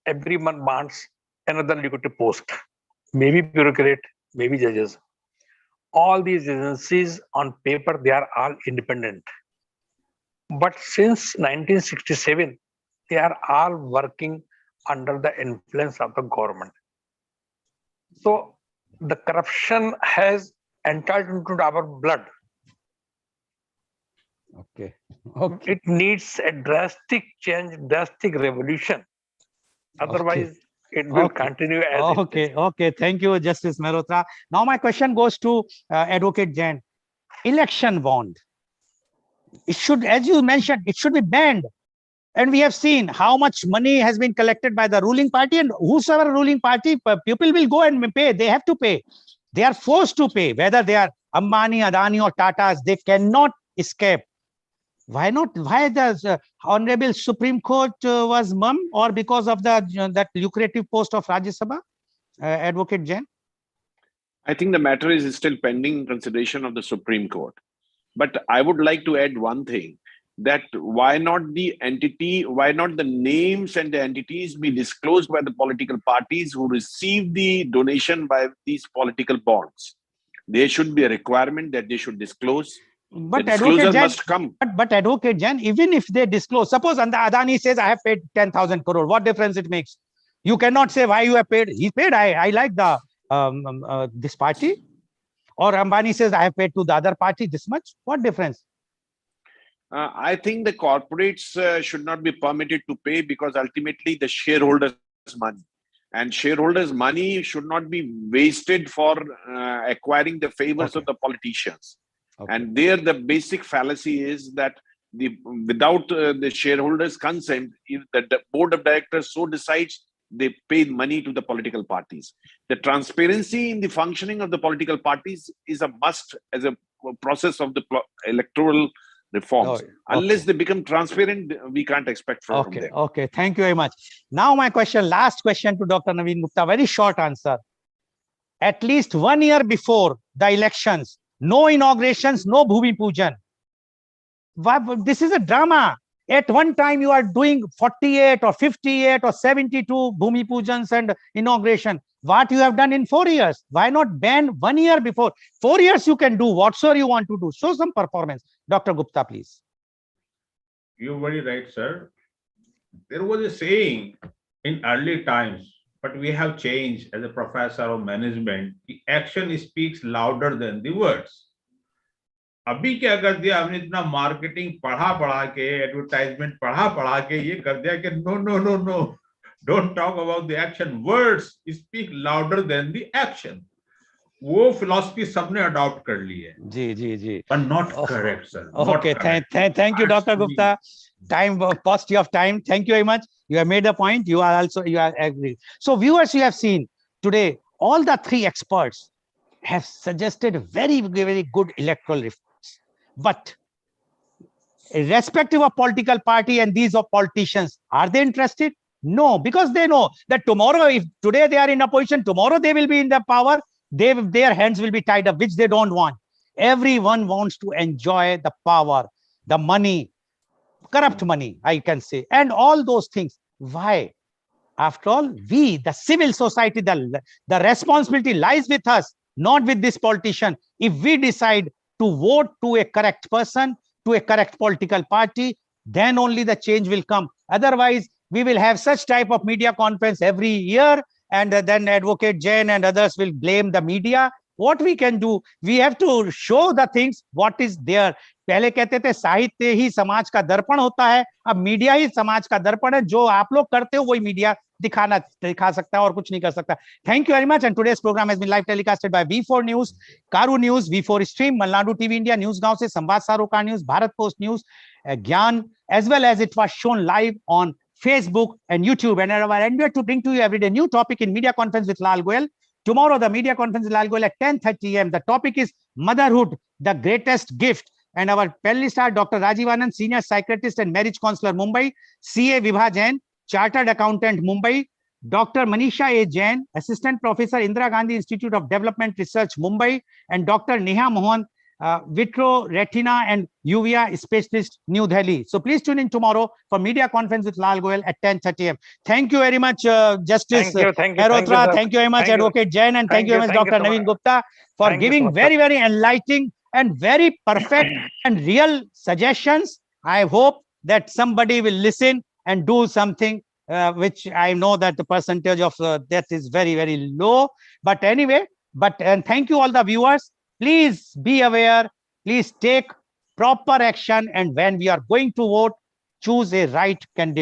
everyone wants another lucrative post, maybe bureaucrat, maybe judges. All these agencies on paper, they are all independent. But since 1967, they are all working under the influence of the government. So the corruption has entered into our blood. Okay. It needs a drastic change, drastic revolution. Otherwise, it will continue as it is. Okay. Thank you, Justice Mehrotra. Now my question goes to Advocate Jain. Election bond. It should, as you mentioned, it should be banned. And we have seen how much money has been collected by the ruling party, and whosoever ruling party, people will go and pay. They have to pay. They are forced to pay, whether they are Ambani, Adani or Tatas. They cannot escape. Why not? Why the Honorable Supreme Court was mum, or because of the that lucrative post of Rajya Sabha? Advocate Jain? I think the matter is still pending consideration of the Supreme Court. But I would like to add one thing. that why not the names and the entities be disclosed by the political parties who receive the donation by these political bonds. There should be a requirement that they should disclose. But the disclosure Advocate Jain, must come. but Advocate Jain, even if they disclose, suppose Adani says, I have paid 10,000 crore, what difference it makes? You cannot say why you have paid. He paid, I like the this party. Or Ambani says, I have paid to the other party this much. What difference? I think the corporates should not be permitted to pay, because ultimately the shareholders' money, and shareholders' money should not be wasted for acquiring the favors of the politicians. And there the basic fallacy is that without the shareholders' consent, if the board of directors so decides, they pay money to the political parties. The transparency in the functioning of the political parties is a must as a process of the electoral reforms. Unless they become transparent, we can't expect from them. Okay, thank you very much. Now my question, last question to Dr. Naveen Gupta, very short answer. At least 1 year before the elections, no inaugurations, no Bhumi Pujan. This is a drama. At one time, you are doing 48 or 58 or 72 Bhumi Pujans and inauguration. What you have done in 4 years? Why not ban 1 year before? 4 years you can do whatsoever you want to do. Show some performance. Dr. Gupta, please. You're very right, sir. There was a saying in early times, but we have changed as a professor of management. The action speaks louder than the words. अभी क्या कर दिया हमने, इतना marketing पढ़ा के, advertisement पढ़ा के ये कर दिया कि no don't talk about the action, words speak louder than the action. वो फिलॉसफी सबने अडॉप्ट कर ली है. जी but not correct, sir. Okay, thank you, Dr. Gupta. Time, paucity of time. Thank you very much. You have made the point. You are agree. So viewers, you have seen today, all the three experts have suggested very good electoral reforms. But irrespective of political party and these of politicians, are they interested? No, because they know that tomorrow, if today they are in opposition, tomorrow they will be in the power, their hands will be tied up, which they don't want. Everyone wants to enjoy the power, the money, corrupt money, I can say, and all those things. Why? After all, we, the civil society, the responsibility lies with us, not with this politician. If we decide to vote to a correct person, to a correct political party, then only the change will come. Otherwise, we will have such type of media conference every year, and then Advocate Jain and others will blame the media. What we can do, we have to show the things what is there. पहले कहते थे साहित्य ही समाज का दर्पण होता है, अब मीडिया ही समाज का दर्पण है. जो आप लोग करते हो वही मीडिया दिखा सकता है और कुछ नहीं कर सकता. Thank you very much, and today's program has been live telecasted by V4 News, Karu News, V4 Stream, Malnadu TV India, News Gaon se Samvad Saroka News, Bharat Post News, Gyan, as well as it was shown live on Facebook and YouTube. And our endeavor to bring to you every day new topic in media conference with Lal Goel. Tomorrow, the media conference with Lal Goel at 10:30 a.m. The topic is motherhood, the greatest gift. And our panelists are Dr. Rajiv Anand, senior psychiatrist and marriage counselor, Mumbai; CA Vibha Jain, chartered accountant, Mumbai; Dr. Manisha A. Jain, assistant professor, Indira Gandhi Institute of Development Research, Mumbai; and Dr. Neha Mohan, vitro, retina, and uvea specialist, New Delhi. So please tune in tomorrow for media conference with Lal Goel at 10:30 a.m. Thank you very much, Justice Mehrotra. Thank you very much, Advocate Jain, and thank you very much, Dr. Naveen Gupta, for giving very enlightening and very perfect and real suggestions. I hope that somebody will listen and do something, which I know that the percentage of death is very low. But anyway, and thank you all the viewers. Please be aware, please take proper action, and when we are going to vote, choose a right candidate.